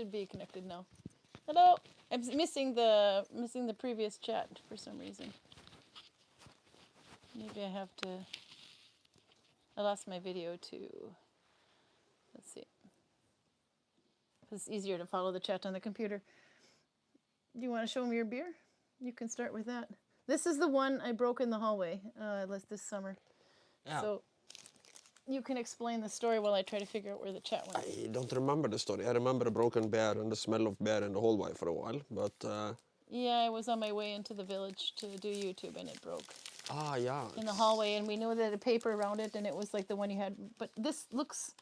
should be connected now. Hello. I'm missing the previous chat for some reason. Maybe I have to. I lost my video too. Let's see. It's easier to follow the chat on the computer. Do you want to show me your beer? You can start with that. This is the one I broke in the hallway this summer. Yeah. So you can explain the story while I try to figure out where the chat went. I don't remember the story. I remember a broken bear and the smell of bear in the hallway for a while, but... Yeah, I was on my way into the village to do YouTube and it broke. Ah, yeah. In the hallway, and we knew that the paper around it, and it was like the one you had. But this looks...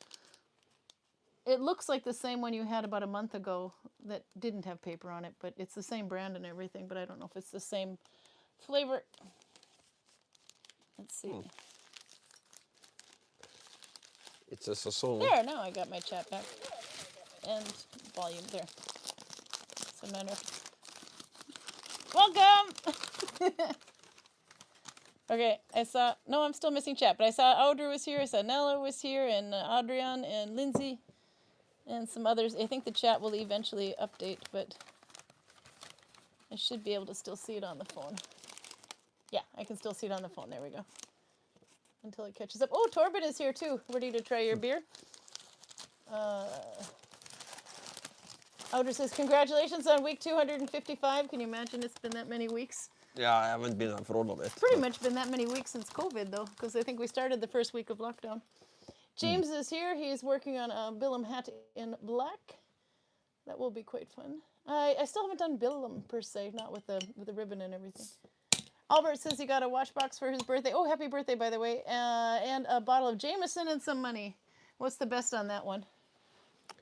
It looks like the same one you had about a month ago that didn't have paper on it, but it's the same brand and everything, but I don't know if it's the same flavor. Let's see. It's a saison. There, now I got my chat back. And volume there. Doesn't matter. Welcome! Okay, no, I'm still missing chat, but I saw Audrey was here, I saw Nele was here, and Adrian and Lindsay. And some others. I think the chat will eventually update, but I should be able to still see it on the phone. Yeah, I can still see it on the phone. There we go. Until it catches up. Oh, Torben is here too. Ready to try your beer. Audrey says, congratulations on week 255. Can you imagine it's been that many weeks? Yeah, I haven't been there for all of it. Pretty much been that many weeks since COVID, though, because I think we started the first week of lockdown. James is here. He's working on a Billum hat in black. That will be quite fun. I still haven't done Billum per se, not with the ribbon and everything. Albert says he got a watch box for his birthday. Oh, happy birthday, by the way. And a bottle of Jameson and some money. What's the best on that one?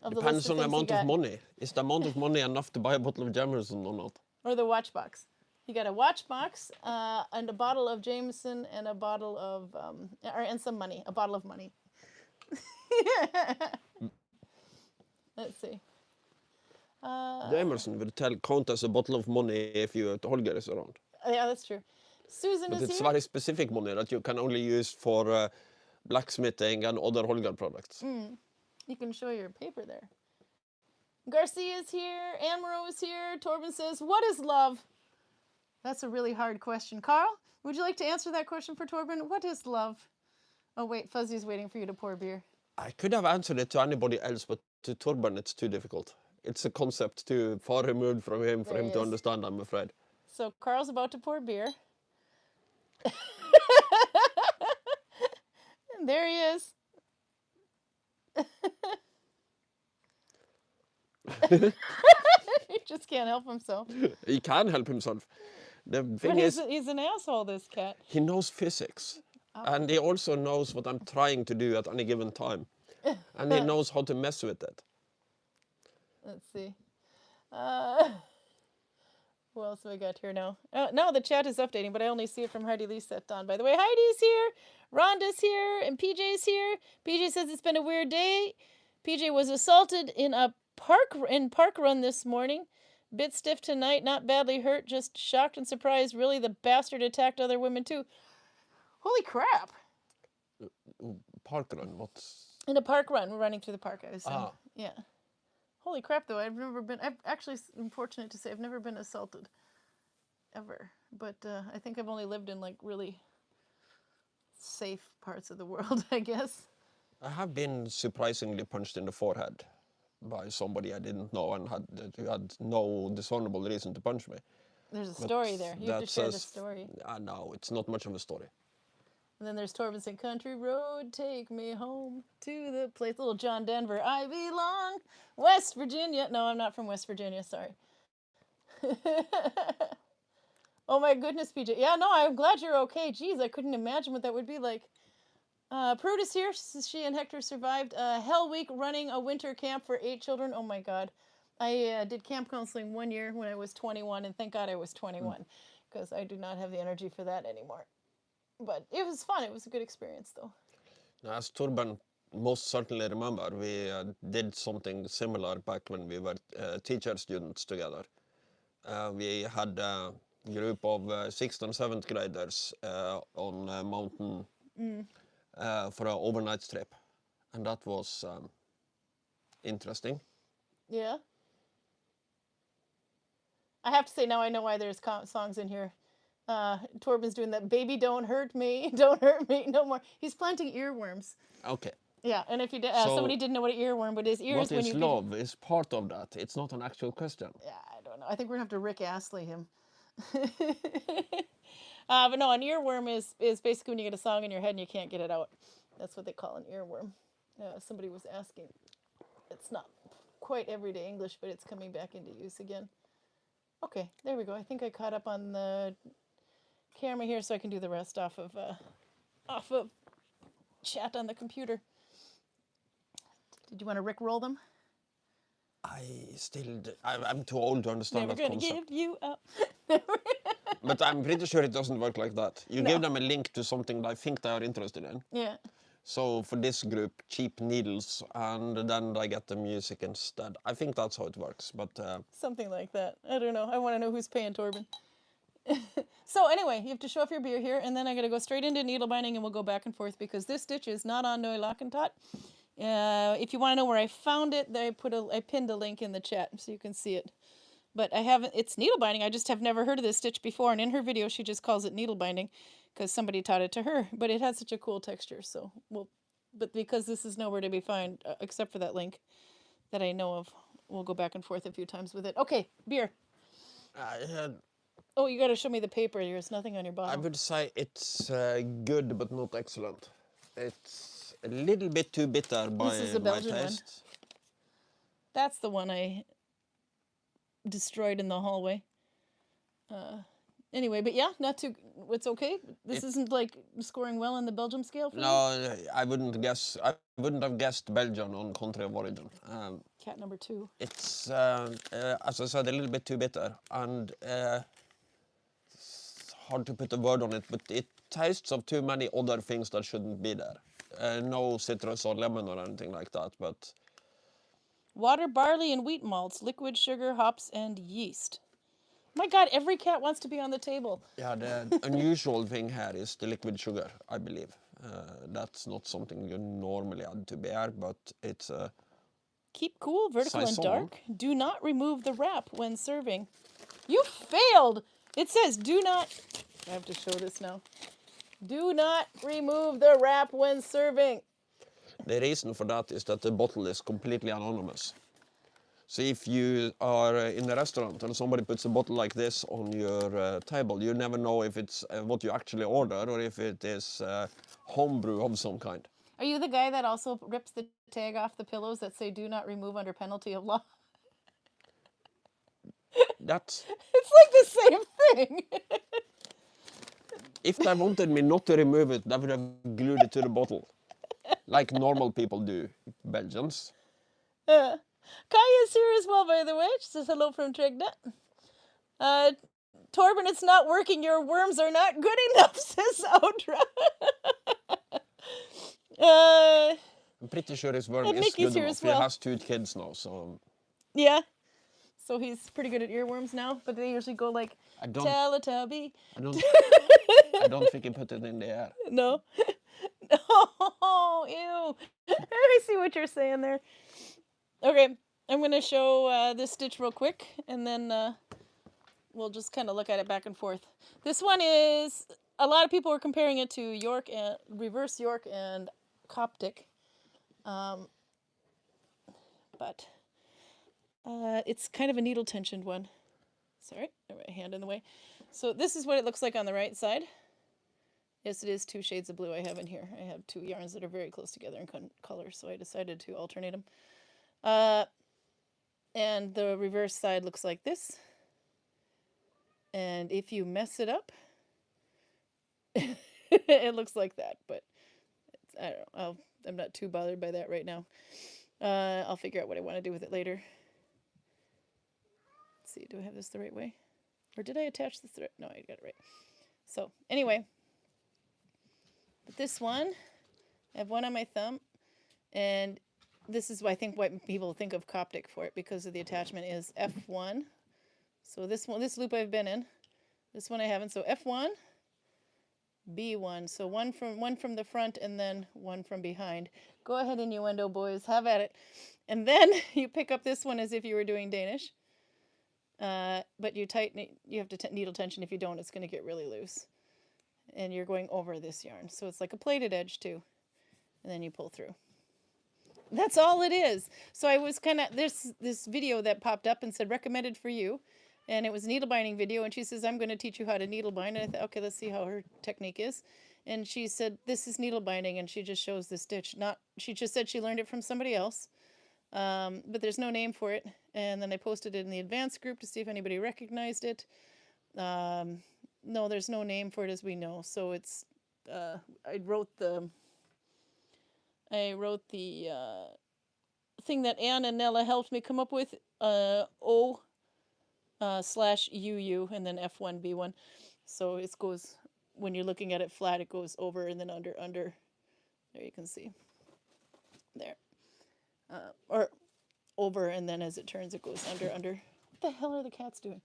Depends on the amount of money. Is the amount of money enough to buy a bottle of Jameson or not? Or the watch box. He got a watch box and a bottle of Jameson and a bottle of, and some money, a bottle of money. Let's see. Jameson would count as a bottle of money if Holger is around. Yeah, that's true. Susan is here. But it's very specific money that you can only use for blacksmithing and other Holger products. You can show your paper there. Garcia is here. Amaro is here. Torben says, what is love? That's a really hard question. Karl, would you like to answer that question for Torben? What is love? Oh, wait, Fuzzy's waiting for you to pour beer. I could have answered it to anybody else, but to Torben it's too difficult. It's a concept too far removed from him for him to understand, I'm afraid. So Karl's about to pour beer. And there he is. He just can't help himself. He can help himself. The thing is, he's an asshole, this cat. He knows physics. And he also knows what I'm trying to do at any given time. And he knows how to mess with it. Let's see. Who else have we got here now? No, the chat is updating, but I only see it from Heidi Lisette on. By the way, Heidi's here, Rhonda's here, and PJ's here. PJ says it's been a weird day. PJ was assaulted in a park run this morning. Bit stiff tonight, not badly hurt, just shocked and surprised. Really, the bastard attacked other women too. Holy crap! Park run? What's... In a park run, we're running through the park, I was saying. Yeah. Holy crap, though, I'm actually fortunate to say I've never been assaulted. Ever. But I think I've only lived in, like, really safe parts of the world, I guess. I have been surprisingly punched in the forehead by somebody I didn't know and who had no discernible reason to punch me. There's a story there. You have to share the story. No, it's not much of a story. And then there's Torben saying, country road, take me home to the place. Little John Denver, I belong, West Virginia. No, I'm not from West Virginia, sorry. Oh my goodness, PJ. Yeah, no, I'm glad you're okay. Jeez, I couldn't imagine what that would be like. Prude is here. She and Hector survived Hell Week running a winter camp for 8 children. Oh my God. I did camp counseling 1 year when I was 21, and thank God I was 21, because I do not have the energy for that anymore. But it was fun. It was a good experience, though. As Torben most certainly remember, we did something similar back when we were teacher students together. We had a group of 6th and 7th graders on a mountain for an overnight trip. And that was interesting. Yeah? I have to say now I know why there's songs in here. Torben's doing that. Baby, don't hurt me, don't hurt me no more. He's planting earworms. Okay. Yeah, and if you So somebody didn't know what an earworm, but his ears what when is you love is part of that. It's not an actual question. yeah, I don't know. I think we're gonna have to Rick Astley him. But no, an earworm is basically when you get a song in your head and you can't get it out. That's what they call an earworm. Somebody was asking. It's not quite everyday English, but it's coming back into use again. Okay, there we go. I think I caught up on the camera here, so I can do the rest off of chat on the computer. Did you want to Rick roll them? I'm too old to understand Never that gonna concept. give you up. But I'm pretty sure it doesn't work like that. You No. give them a link to something they think they are interested in. Yeah. So for this group, cheap needles, and then they get the music instead. I think that's how it works, but Something like that. I don't know. I want to know who's paying Torben. So anyway, you have to show off your beer here, and then I got to go straight into needle binding, and we'll go back and forth because this stitch is not on Noe Lockentot. If you want to know where I found it, I pinned a link in the chat so you can see it. But I haven't. It's needle binding. I just have never heard of this stitch before, and in her video she just calls it needle binding because somebody taught it to her. But it has such a cool texture, so But because this is nowhere to be found except for that link that I know of, we'll go back and forth a few times with it. Okay, beer. Oh, you got to show me the paper. There's nothing on your bottle. I would say it's good but not excellent. It's a little bit too bitter by This is a my Belgian one. taste. That's the one I destroyed in the hallway. Anyway, but yeah, not too. It's okay. This isn't like scoring well on the Belgium scale for you? No, I wouldn't guess. I wouldn't have guessed Belgian on country of origin. Cat number 2. It's as I said, a little bit too bitter, and it's hard to put a word on it, but it tastes of too many other things that shouldn't be there. No citrus or lemon or anything like that, but Water, barley, and wheat malts, liquid sugar, hops, and yeast. My God, every cat wants to be on the table. yeah, the unusual thing here is the liquid sugar, I believe. That's not something you normally add to beer, but it's Keep cool, vertical, and Saison. dark. Do not remove the wrap when serving. You failed! It says do not... I have to show this now. Do not remove the wrap when serving. The reason for that is that the bottle is completely anonymous. So if you are in a restaurant and somebody puts a bottle like this on your table, you never know if it's what you actually order or if it is homebrew of some kind. Are you the guy that also rips the tag off the pillows that say do not remove under penalty of law? That's... It's like the same thing. If they wanted me not to remove it, they would have glued it to the bottle. Like normal people do, Belgians. Kaya's here as well, by the way. She says hello from Tregna. Torben, it's not working. Your worms are not good enough, says Audra. I'm pretty sure his worm And is Nikki's good here enough. as well. He has 2 kids now, so... Yeah. So he's pretty good at earworms now, but they usually go like, I don't Teletubby. I don't think he put it in the air. No. Oh, ew. I see what you're saying there. Okay, I'm going to show this stitch real quick, and then we'll just kind of look at it back and forth. This one is, a lot of people are comparing it to York and reverse York and Coptic. But it's kind of a needle tensioned one. Sorry, my hand in the way. So this is what it looks like on the right side. Yes, it is 2 shades of blue I have in here. I have 2 yarns that are very close together in color, so I decided to alternate them. And the reverse side looks like this. And if you mess it up, it looks like that. But I don't know. I'm not too bothered by that right now. I'll figure out what I want to do with it later. Let's see, do I have this the right way? Or did I attach this thread? No, I got it right. So anyway, but this one, I have one on my thumb, and this is I think what people think of Coptic for it because of the attachment is F1. So this loop I've been in, this one I haven't. So F1, B1. So one from the front and then one from behind. Go ahead, innuendo boys, have at it. And then you pick up this one as if you were doing Danish. but you tighten it. You have to needle tension. If you don't, it's going to get really loose. And you're going over this yarn. So it's like a plated edge too. And then you pull through. That's all it is. So I was kind of, there's this video that popped up and said recommended for you. And it was a needle binding video. And she says, I'm going to teach you how to needle bind. And I thought, okay, let's see how her technique is. And she said, this is needle binding. And she just shows the stitch. She just said she learned it from somebody else. But there's no name for it. And then I posted it in the advanced group to see if anybody recognized it. No, there's no name for it as we know. So it's, I wrote the thing that Anne and Nele helped me come up with, O / UU and then F1, B1. So it goes, when you're looking at it flat, it goes over and then under. There you can see. There. Or over, and then as it turns, it goes under. What the hell are the cats doing?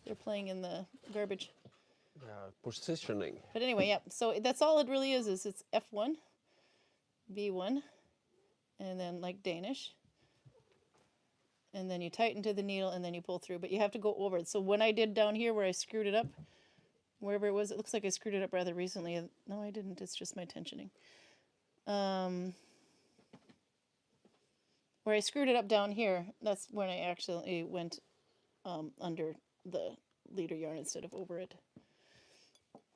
They're playing in the garbage. Positioning. But anyway, yeah. So that's all it really is it's F1, B1, and then like Danish. And then you tighten to the needle, and then you pull through. But you have to go over it. So when I did down here where I screwed it up, wherever it was, it looks like I screwed it up rather recently. No, I didn't. It's just my tensioning. Where I screwed it up down here, that's when I actually went under the leader yarn instead of over it.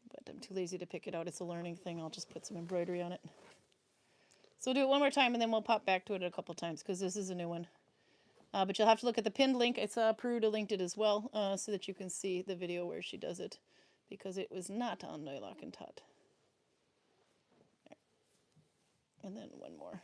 But I'm too lazy to pick it out. It's a learning thing. I'll just put some embroidery on it. So we'll do it one more time, and then we'll pop back to it a couple times, because this is a new one. But you'll have to look at the pinned link. I saw Peruta linked it as well, so that you can see the video where she does it, because it was not on Nylock and Tot. There. And then one more.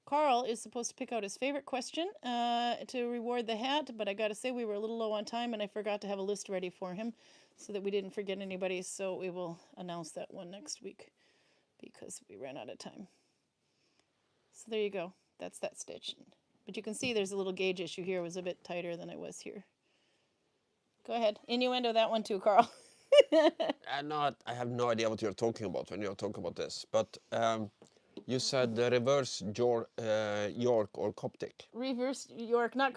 Karl is supposed to pick out his favorite question to reward the hat, but I got to say we were a little low on time, and I forgot to have a list ready for him so that we didn't forget anybody, so we will announce that one next week because we ran out of time. So there you go. That's that stitch. But you can see there's a little gauge issue here. It was a bit tighter than I was here. Go ahead. Innuendo that one too, Karl. I have no idea what you're talking about when you're talking about this, but you said the reverse York or Coptic. Reverse York, not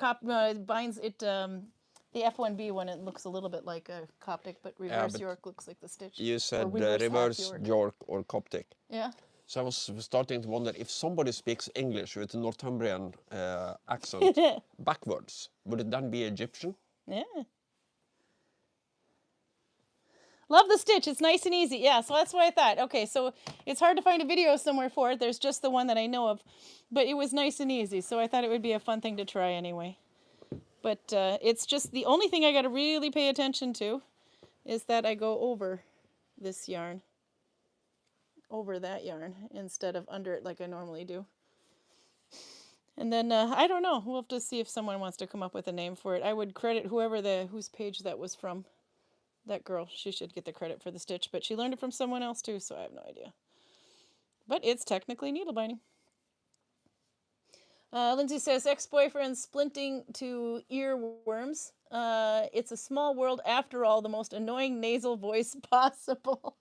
binds it. The F1B one, it looks a little bit like a Coptic, but reverse York looks like the stitch. You said reverse York or Coptic. Yeah. So I was starting to wonder if somebody speaks English with a Northumbrian accent backwards, would it then be Egyptian? Yeah. Love the stitch. It's nice and easy. Yeah, so that's what I thought. Okay, so it's hard to find a video somewhere for it. There's just the one that I know of. But it was nice and easy, so I thought it would be a fun thing to try anyway. But it's just the only thing I got to really pay attention to is that I go over this yarn, over that yarn, instead of under it like I normally do. And then, I don't know. We'll have to see if someone wants to come up with a name for it. I would credit whose page that was from. That girl, she should get the credit for the stitch, but she learned it from someone else too, so I have no idea. But it's technically needle binding. Lindsay says, ex-boyfriend splinting to earworms. It's a small world after all, the most annoying nasal voice possible.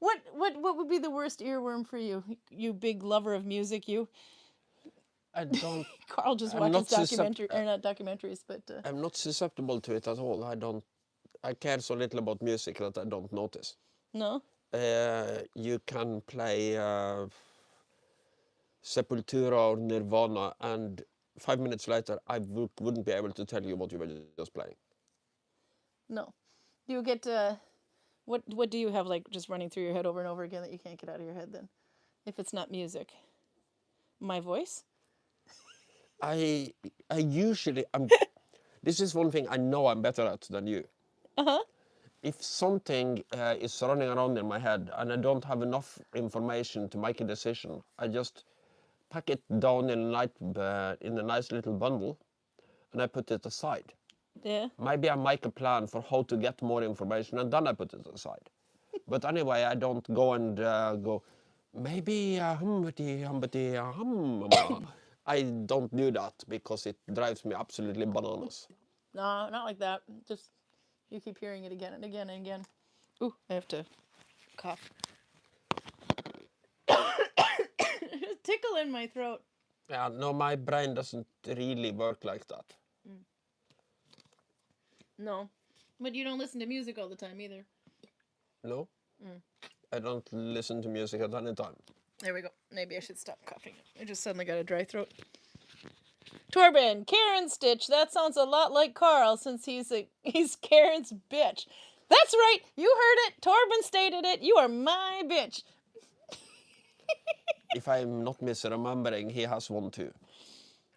What would be the worst earworm for you? You big lover of music, you? I don't. Karl just watches not documentaries, but I'm not susceptible to it at all. I care so little about music that I don't notice. No. You can play Sepultura or Nirvana, and 5 minutes later, I wouldn't be able to tell you what you were just playing. No. Do you get what do you have like just running through your head over and over again that you can't get out of your head then? If it's not music, my voice. I usually this is one thing I know I'm better at than you. If something is running around in my head and I don't have enough information to make a decision, I just pack it down in a nice little bundle and I put it aside. Yeah. Maybe I make a plan for how to get more information and then I put it aside. But anyway, I don't go and go, maybe I don't do that because it drives me absolutely bananas. No, not like that. Just you keep hearing it again and again and again. Ooh, I have to cough. There's a tickle in my throat. Yeah, no, my brain doesn't really work like that. No. But you don't listen to music all the time either. No, I don't listen to music at any time. There we go. Maybe I should stop coughing. I just suddenly got a dry throat. Torben, Karen Stitch. That sounds a lot like Karl since he's Karen's bitch. That's right. You heard it. Torben stated it. You are my bitch. If I'm not misremembering, he has one too.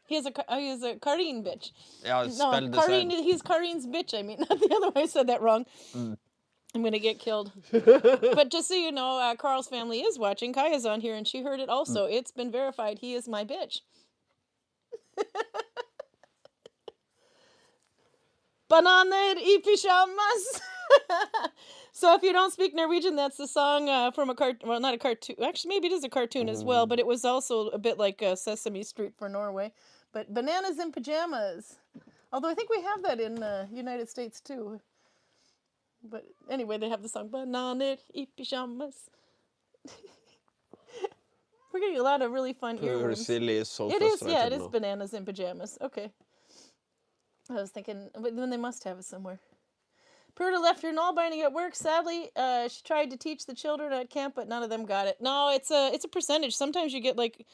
He's a Karin bitch. Yeah, it's spelled the Karin. same. He's Karin's bitch. I mean, not the other way. I said that wrong. I'm gonna get killed. But just so you know, Karl's family is watching. Kaya's on here, and she heard it also. It's been verified. He is my bitch. Bananer i pyjamas. So if you don't speak Norwegian, that's the song from a cartoon. Well, not a cartoon. Actually, maybe it is a cartoon as well, but it was also a bit like Sesame Street for Norway. But bananas in pajamas. Although I think we have that in United States too. But anyway, they have the song Bananer i pyjamas. We're getting a lot of really fun Poor earworms. silly is so It is, frustrated yeah, it is now. bananas in pajamas. Okay. I was thinking, but then they must have it somewhere. Pruda left her Nalbinding at work. Sadly, she tried to teach the children at camp, but none of them got it. No, it's a percentage. Sometimes you get like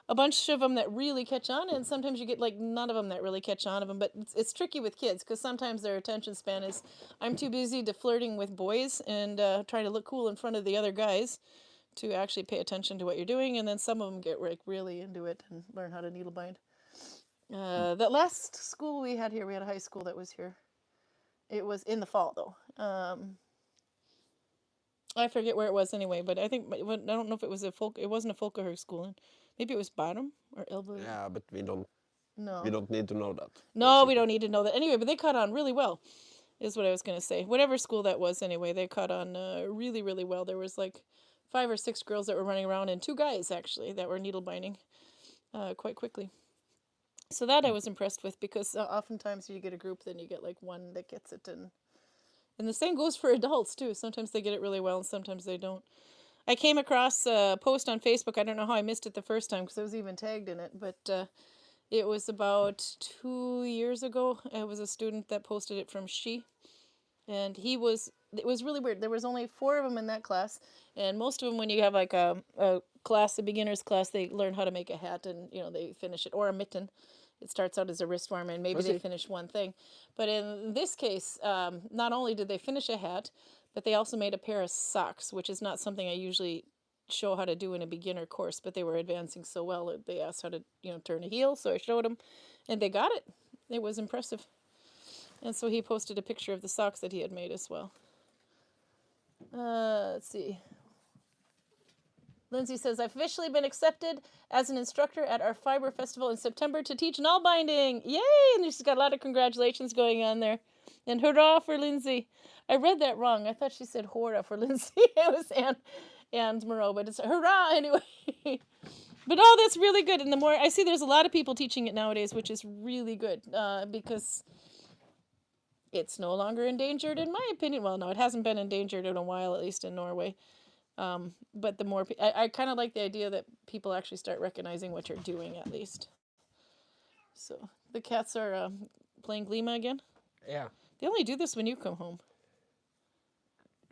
a bunch of them that really catch on, and sometimes you get like none of them that really catch on of them. But it's tricky with kids because sometimes their attention span is, I'm too busy to flirting with boys and trying to look cool in front of the other guys to actually pay attention to what you're doing, and then some of them get like really into it and learn how to needle bind. That last school we had here, we had a high school that was here. It was in the fall though. I forget where it was anyway, but I think I don't know if it was it wasn't a Folkaher school. Maybe it was Bottom or Elbow. Yeah, but we don't No, need to know that. no, we don't need to know that anyway. But they caught on really well, is what I was gonna say. Whatever school that was anyway, they caught on really, really well. There was like 5 or 6 girls that were running around and 2 guys actually that were needle binding quite quickly. So that I was impressed with because oftentimes you get a group, then you get like one that gets it, and the same goes for adults too. Sometimes they get it really well, and sometimes they don't. I came across a post on Facebook. I don't know how I missed it the first time because I was even tagged in it, but it was about 2 years ago. It was a student that posted it from She, and it was really weird. There was only 4 of them in that class, and most of them, when you have like a class, a beginner's class, they learn how to make a hat, and they finish it, or a mitten. It starts out as a wrist warmer, and maybe they finish one thing. But in this case, not only did they finish a hat, but they also made a pair of socks, which is not something I usually show how to do in a beginner course. But they were advancing so well that they asked how to turn a heel, so I showed them, and they got it. It was impressive. And so he posted a picture of the socks that he had made as well. Let's see. Lindsay says, I've officially been accepted as an instructor at our fiber festival in September to teach Nalbinding. Yay! And she's got a lot of congratulations going on there. And hurrah for Lindsay. I read that wrong. I thought she said hurrah for Lindsay. It was Anne's Moreau, but it's hurrah anyway. But that's really good. And the more I see, there's a lot of people teaching it nowadays, which is really good because it's no longer endangered, in my opinion. Well, no, it hasn't been endangered in a while, at least in Norway. But the more I kind of like the idea that people actually start recognizing what you're doing, at least. So the cats are playing Glima again. Yeah. They only do this when you come home.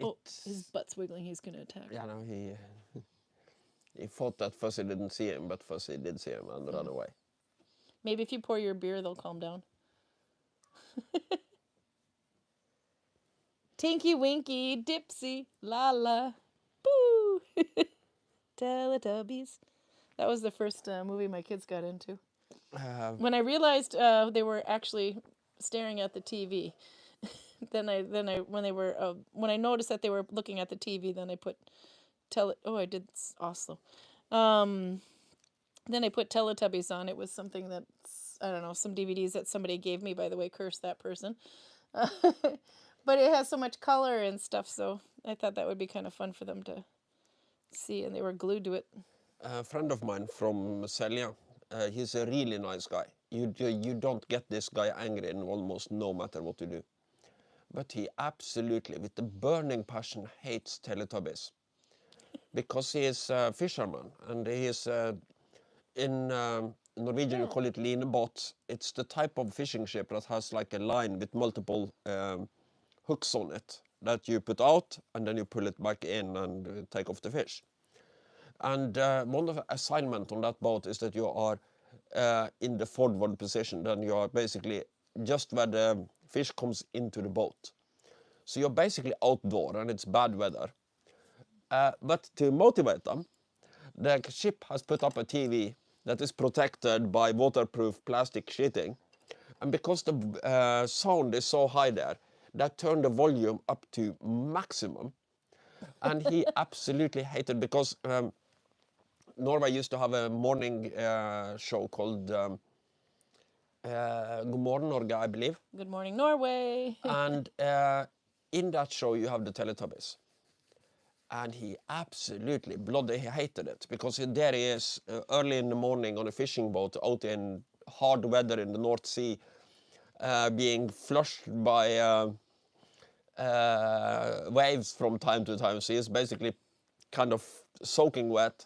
Oh, his butt's wiggling. He's gonna attack. Yeah, no, he thought that Fuzzy didn't see him, but Fuzzy did see him and ran away. Maybe if you pour your beer, they'll calm down. Tinky Winky Dipsy La La. Boo! Teletubbies. That was the first movie my kids got into. When I realized they were actually staring at the TV, when I noticed that they were looking at the TV, then I put I did Oslo. Then I put Teletubbies on. It was something that's, I don't know, some DVDs that somebody gave me, by the way, curse that person. But it has so much color and stuff, so I thought that would be kind of fun for them to see, and they were glued to it. A friend of mine from Selja, he's a really nice guy. You don't get this guy angry in almost no matter what you do. But he absolutely, with a burning passion, hates Teletubbies. Because he is a fisherman, and he is in Norwegian you call it linebåt. It's the type of fishing ship that has like a line with multiple hooks on it that you put out and then you pull it back in and take off the fish. And one of the assignment on that boat is that you are in the forward position. Then you are basically just where the fish comes into the boat. So you're basically outdoor and it's bad weather. But to motivate them, the ship has put up a TV that is protected by waterproof plastic sheeting. And because the sound is so high there, that turned the volume up to maximum. And he absolutely hated because Norway used to have a morning show called God Morgen Norge, I believe. Good Morning Norway. And in that show you have the Teletubbies. And he absolutely bloody hated it because there he is early in the morning on a fishing boat out in hard weather in the North Sea, being flushed by waves from time to time. So he's basically kind of soaking wet.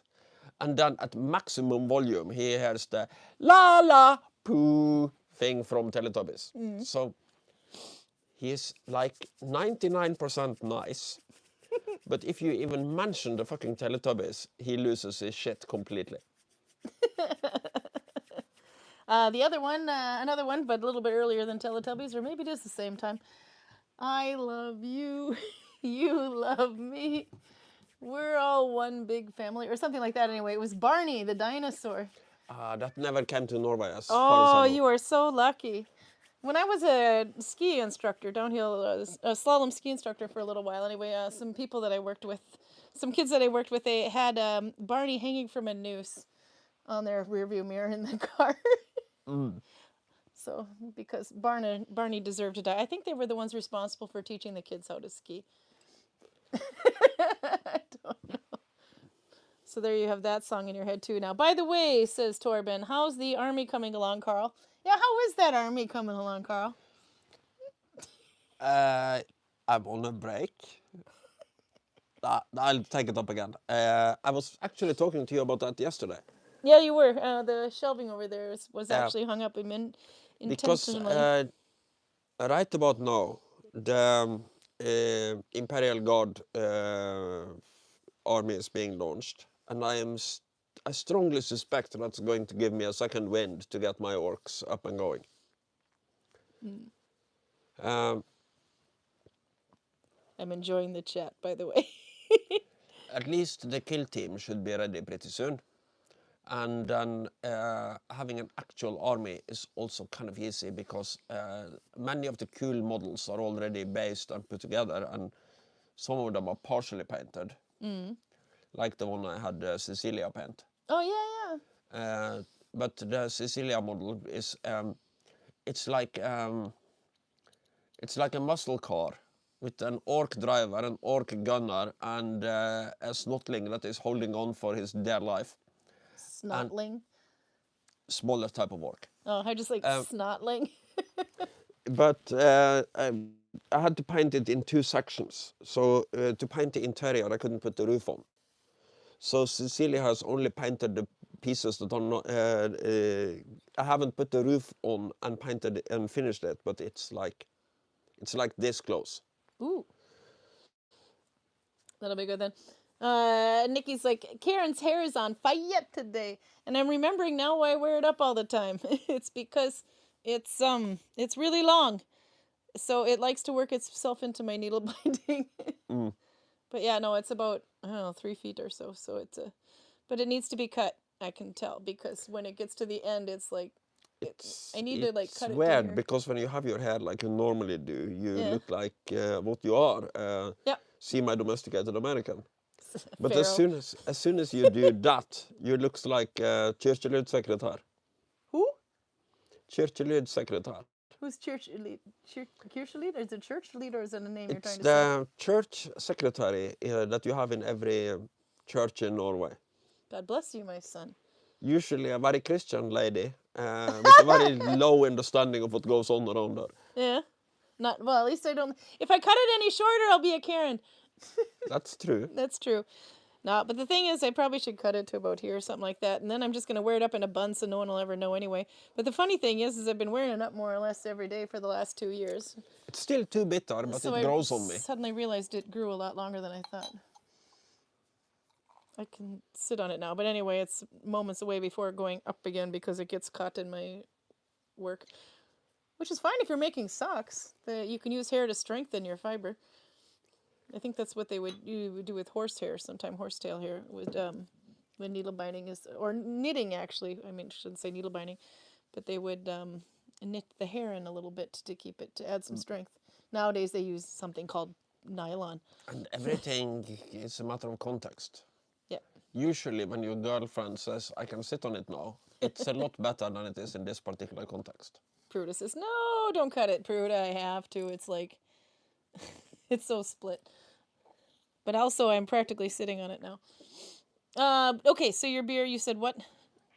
And then at maximum volume, he hears the la la poo thing from Teletubbies. So he's like 99% nice. But if you even mention the fucking Teletubbies, he loses his shit completely. The other one, another one, but a little bit earlier than Teletubbies, or maybe it is the same time. I love you, you love me. We're all one big family, or something like that. Anyway, it was Barney the dinosaur. That never came to Norway as far as Oh, I know. you are so lucky. When I was a ski instructor, downhill, a slalom ski instructor for a little while anyway, some people that I worked with, some kids that I worked with, they had Barney hanging from a noose on their rearview mirror in the car. So, because Barney deserved to die. I think they were the ones responsible for teaching the kids how to ski. I don't know. So there you have that song in your head too. Now, by the way, says Torben, how's the army coming along, Karl? Yeah, how is that army coming along, Karl? I'm on a break. I'll take it up again. I was actually talking to you about that yesterday. Yeah, you were. The shelving over there was actually hung up Because intentionally. right about now, the Imperial Guard army is being launched. And I strongly suspect that's going to give me a second wind to get my orcs up and going. I'm enjoying the chat, by the way. At least the kill team should be ready pretty soon. And then having an actual army is also kind of easy because many of the cool models are already based and put together, and some of them are partially painted. Like the one I had Cecilia paint. Oh, yeah. But the Cecilia model is it's like a muscle car with an orc driver, an orc gunner, and a snotling that is holding on for his dear life. Snotling. Smaller type of orc. Oh, I just like snotling. But I had to paint it in two sections. So to paint the interior, I couldn't put the roof on. So Cecilia has only painted the pieces that are not. I haven't put the roof on and painted and finished it, but it's like this close. Ooh. That'll be good then. Nikki's like, Karen's hair is on fire today. And I'm remembering now why I wear it up all the time. It's because it's really long. So it likes to work itself into my needle binding. But yeah, no, it's about, I don't know, 3 feet or so. So it's but it needs to be cut, I can tell, because when it gets to the end, it's like, I need to like cut it. It's weird because when you have your hair like you normally do, you look like what you are. See my domesticated American. But as soon as you do that, you looks like kyrkjelydsekretær. Who? Kyrkjelydsekretær. Who's church lead? Church lead? Is it church lead or is it a name you're trying to say? It's the church secretary that you have in every church in Norway. God bless you, my son. Usually a very Christian lady with a very low understanding of what goes on around her. Yeah. Not well. At least I don't. If I cut it any shorter, I'll be a Karen. That's true. That's true. No, but the thing is, I probably should cut it to about here or something like that, and then I'm just gonna wear it up in a bun so no one will ever know anyway. But the funny thing is I've been wearing it up more or less every day for the last 2 years. It's still too bitter, but So it I grows on me. suddenly realized it grew a lot longer than I thought. I can sit on it now, but anyway, it's moments away before going up again because it gets caught in my work. Which is fine if you're making socks. You can use hair to strengthen your fiber. I think that's what you would do with horsehair. Sometimes horsetail hair would when needle binding is, or knitting actually. I mean, I shouldn't say needle binding, but they would knit the hair in a little bit to keep it to add some strength. Nowadays they use something called nylon. And everything is a matter of context. Yeah. Usually when your girlfriend says, I can sit on it now, it's a lot better than it is in this particular context. Pruda says, no, don't cut it, Pruda. I have to. It's like, it's so split. But also, I'm practically sitting on it now. Okay, so your beer, you said what?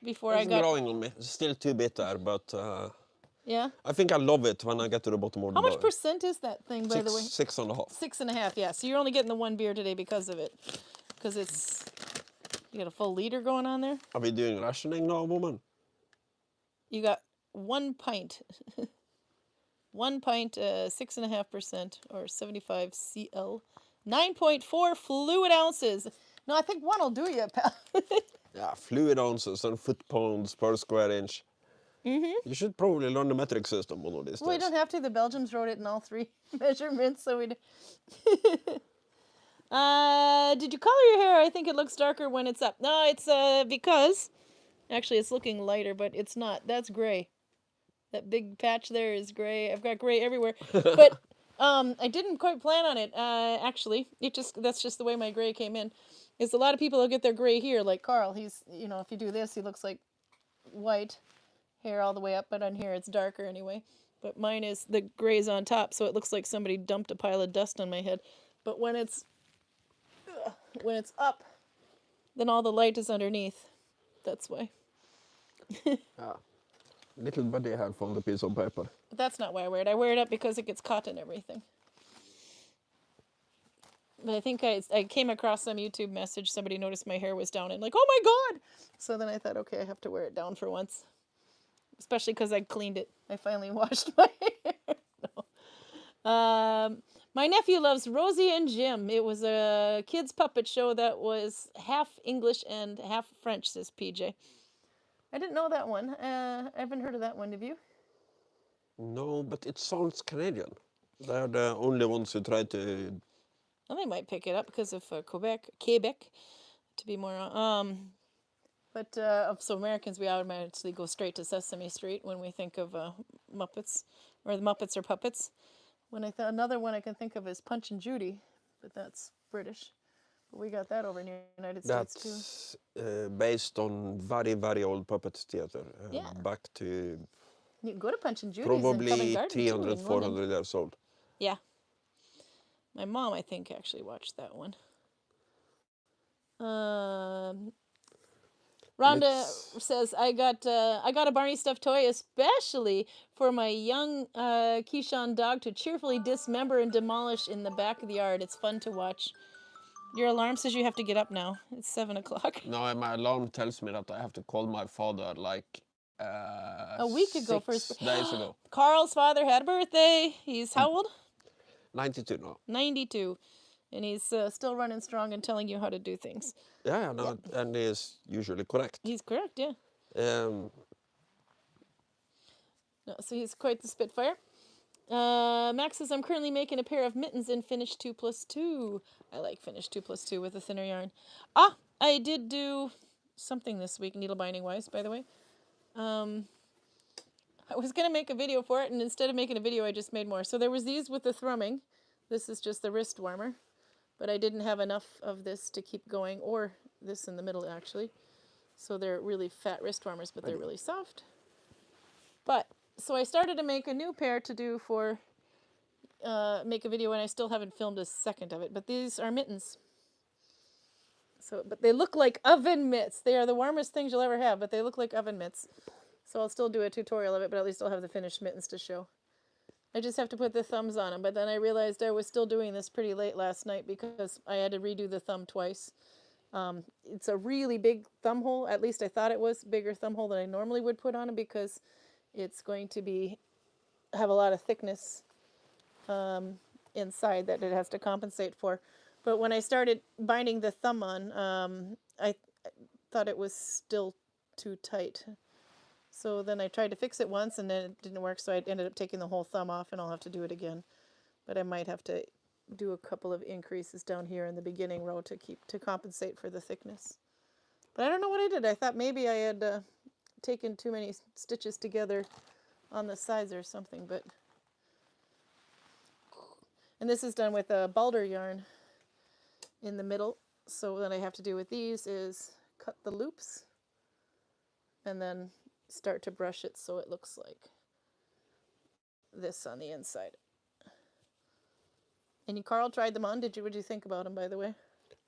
Before It's growing on me. It's still too bitter, but yeah? I think I love it when I get to the bottom of the How much barrel. percent is that thing, by the way? 6.5. 6.5, yeah. So you're only getting the one beer today because of it. Because you got a full liter going on there? Are we doing rationing now, woman? You got 1 pint. 1 pint, 6.5%, or 75 cl. 9.4 fluid ounces. No, I think one will do you, pal. Yeah, fluid ounces and foot pounds per square inch. You should probably learn the metric system one of these Well, we days. don't have to. The Belgians wrote it in all 3 measurements, so we. Did you color your hair? I think it looks darker when it's up. No, it's because actually it's looking lighter, but it's not. That's gray. That big patch there is gray. I've got gray everywhere, but I didn't quite plan on it. Actually, that's just the way my gray came in. Is a lot of people will get their gray here, like Karl. He's if you do this, he looks like white hair all the way up, but on here it's darker anyway. But mine is the gray's on top, so it looks like somebody dumped a pile of dust on my head. But when it's up, then all the light is underneath. That's why. Little body hair from the piece of paper. But that's not why I wear it. I wear it up because it gets caught in everything. But I think I came across some YouTube message. Somebody noticed my hair was down and like, oh my God! So then I thought, okay, I have to wear it down for once. Especially because I cleaned it. I finally washed my hair. No. My nephew loves Rosie and Jim. It was a kids' puppet show that was half English and half French, says PJ. I didn't know that one. I haven't heard of that one. Have you? No, but it sounds Canadian. They're the only ones who try to... Well, they might pick it up because of Quebec, to be more. But so Americans, we automatically go straight to Sesame Street when we think of Muppets, or the Muppets are puppets. When another one I can think of is Punch and Judy, but that's British. But we got that over in the United States too. That's based on very, very old puppet theater. Yeah. Back to You can go to Punch and Judy's probably in Covent Garden, 300, too, in 400 London. years old. Yeah. My mom, I think, actually watched that one. Rhonda says, I got a Barney stuffed toy especially for my young Keyshawn dog to cheerfully dismember and demolish in the back of the yard. It's fun to watch. Your alarm says you have to get up now. It's 7 o'clock. No, my alarm tells me that I have to call my father like a week ago. 6 days ago. Karl's father had a birthday. He's how old? 92 now. 92. And he's still running strong and telling you how to do things. Yeah, no, and he is usually correct. He's correct, yeah. No, so he's quite the spitfire. Max says, I'm currently making a pair of mittens in finish 2+2. I like finish 2+2 with a thinner yarn. I did do something this week, needle binding wise, by the way. I was going to make a video for it, and instead of making a video, I just made more. So there was these with the thrumming. This is just the wrist warmer. But I didn't have enough of this to keep going, or this in the middle, actually. So they're really fat wrist warmers, but they're really soft. But, so I started to make a new pair to do for, make a video, and I still haven't filmed a second of it. But these are mittens. So, but they look like oven mitts. They are the warmest things you'll ever have, but they look like oven mitts. So I'll still do a tutorial of it, but at least I'll have the finished mittens to show. I just have to put the thumbs on them, but then I realized I was still doing this pretty late last night because I had to redo the thumb twice. It's a really big thumb hole. At least I thought it was bigger thumb hole than I normally would put on it because it's going to have a lot of thickness inside that it has to compensate for. But when I started binding the thumb on, I thought it was still too tight. So then I tried to fix it once and then it didn't work, so I ended up taking the whole thumb off and I'll have to do it again. But I might have to do a couple of increases down here in the beginning row to compensate for the thickness. But I don't know what I did. I thought maybe I had taken too many stitches together on the sides or something, but... And this is done with a balder yarn in the middle. So what I have to do with these is cut the loops and then start to brush it so it looks like this on the inside. And Karl tried them on. What did you think about them, by the way?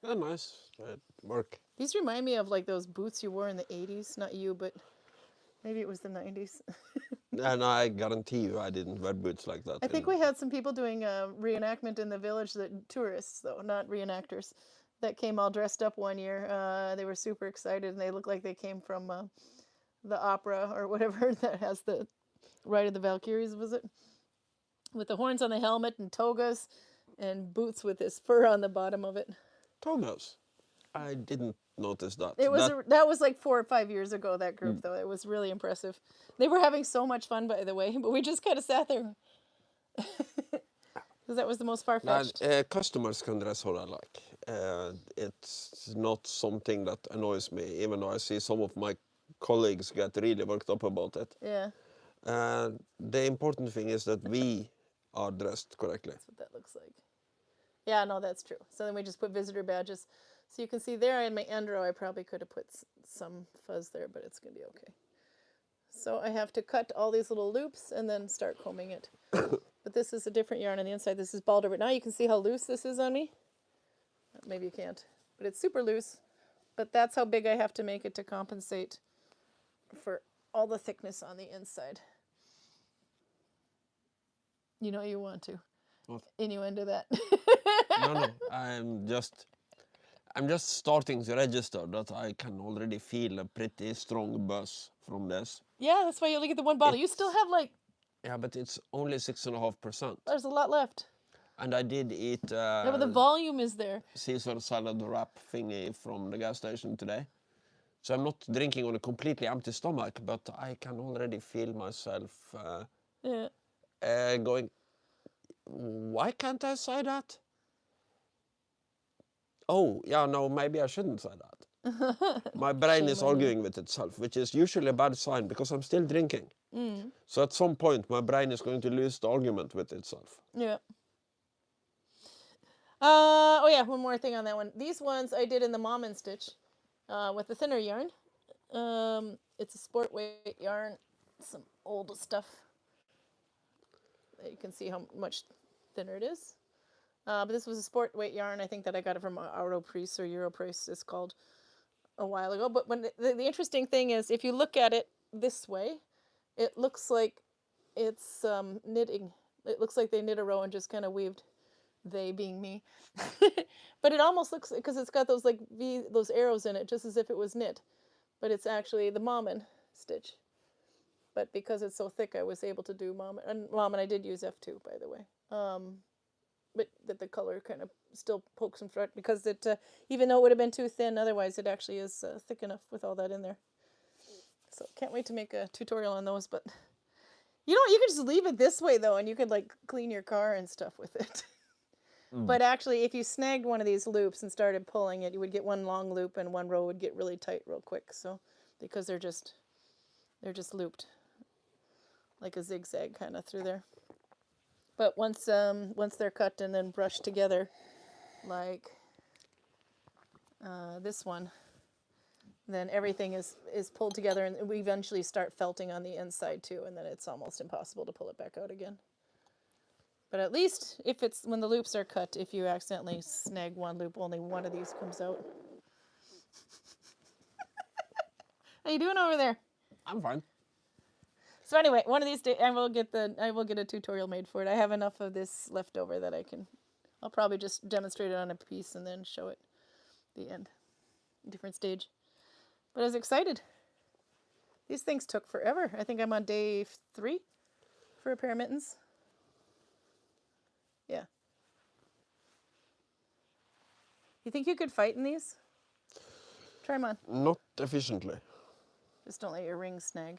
Yeah, nice. It work. These remind me of like those boots you wore in the 80s. Not you, but maybe it was the 90s. And I guarantee you I didn't wear boots like that. I think we had some people doing a reenactment in the village, tourists though, not reenactors, that came all dressed up one year. They were super excited and they looked like they came from the opera or whatever that has the Ride of the Valkyries, was it? With the horns on the helmet and togas and boots with this fur on the bottom of it. Togas? I didn't notice that. That was like 4 or 5 years ago, that group, though. It was really impressive. They were having so much fun, by the way, but we just kind of sat there. Because that was the most far-fetched. Customers can dress how they like. It's not something that annoys me, even though I see some of my colleagues get really worked up about it. Yeah. The important thing is that we are dressed correctly. That's what that looks like. Yeah, no, that's true. So then we just put visitor badges. So you can see there in my end row, I probably could have put some fuzz there, but it's going to be okay. So I have to cut all these little loops and then start combing it. But this is a different yarn on the inside. This is balder, but now you can see how loose this is on me. Maybe you can't, but it's super loose. But that's how big I have to make it to compensate for all the thickness on the inside. You know you want to. What? Innuendo that. No, I'm just starting to register that I can already feel a pretty strong buzz from this. Yeah, that's why you only get the one bottle. You still have like... Yeah, but it's only 6.5%. There's a lot left. And I did eat Yeah, but the volume is there. Caesar salad wrap thingy from the gas station today. So I'm not drinking on a completely empty stomach, but I can already feel myself going, why can't I say that? Oh, yeah, no, maybe I shouldn't say that. My brain is arguing with itself, which is usually a bad sign because I'm still drinking. So at some point, my brain is going to lose the argument with itself. Yeah. Oh yeah, one more thing on that one. These ones I did in the Mom and Stitch with the thinner yarn. It's a sport weight yarn, some old stuff. You can see how much thinner it is. But this was a sport weight yarn. I think that I got it from Europrice or Europrice, it's called, a while ago. But when the interesting thing is, if you look at it this way, it looks like it's knitting. It looks like they knit a row and just kind of weaved, they being me. But it almost looks, because it's got those like those arrows in it, just as if it was knit. But it's actually the Mommin stitch. But because it's so thick, I was able to do Mommin. And Mommin I did use F2, by the way. But that the color kind of still pokes in front, because it, even though it would have been too thin, otherwise it actually is thick enough with all that in there. So can't wait to make a tutorial on those. But you know, you could just leave it this way though, and you could like clean your car and stuff with it. But actually, if you snagged one of these loops and started pulling it, you would get one long loop and one row would get really tight real quick. So because they're just looped like a zigzag kind of through there. But once they're cut and then brushed together, like this one, then everything is pulled together, and we eventually start felting on the inside too, and then it's almost impossible to pull it back out again. But at least if it's when the loops are cut, if you accidentally snag one loop, only one of these comes out. How you doing over there? I'm fine. So anyway, one of these days I will get a tutorial made for it. I have enough of this left over that I'll probably just demonstrate it on a piece and then show it the end. different stage. But I was excited. These things took forever. I think I'm on day 3 for a pair of mittens. Yeah. You think you could fight in these? Try them on. Not efficiently. Just don't let your ring snag.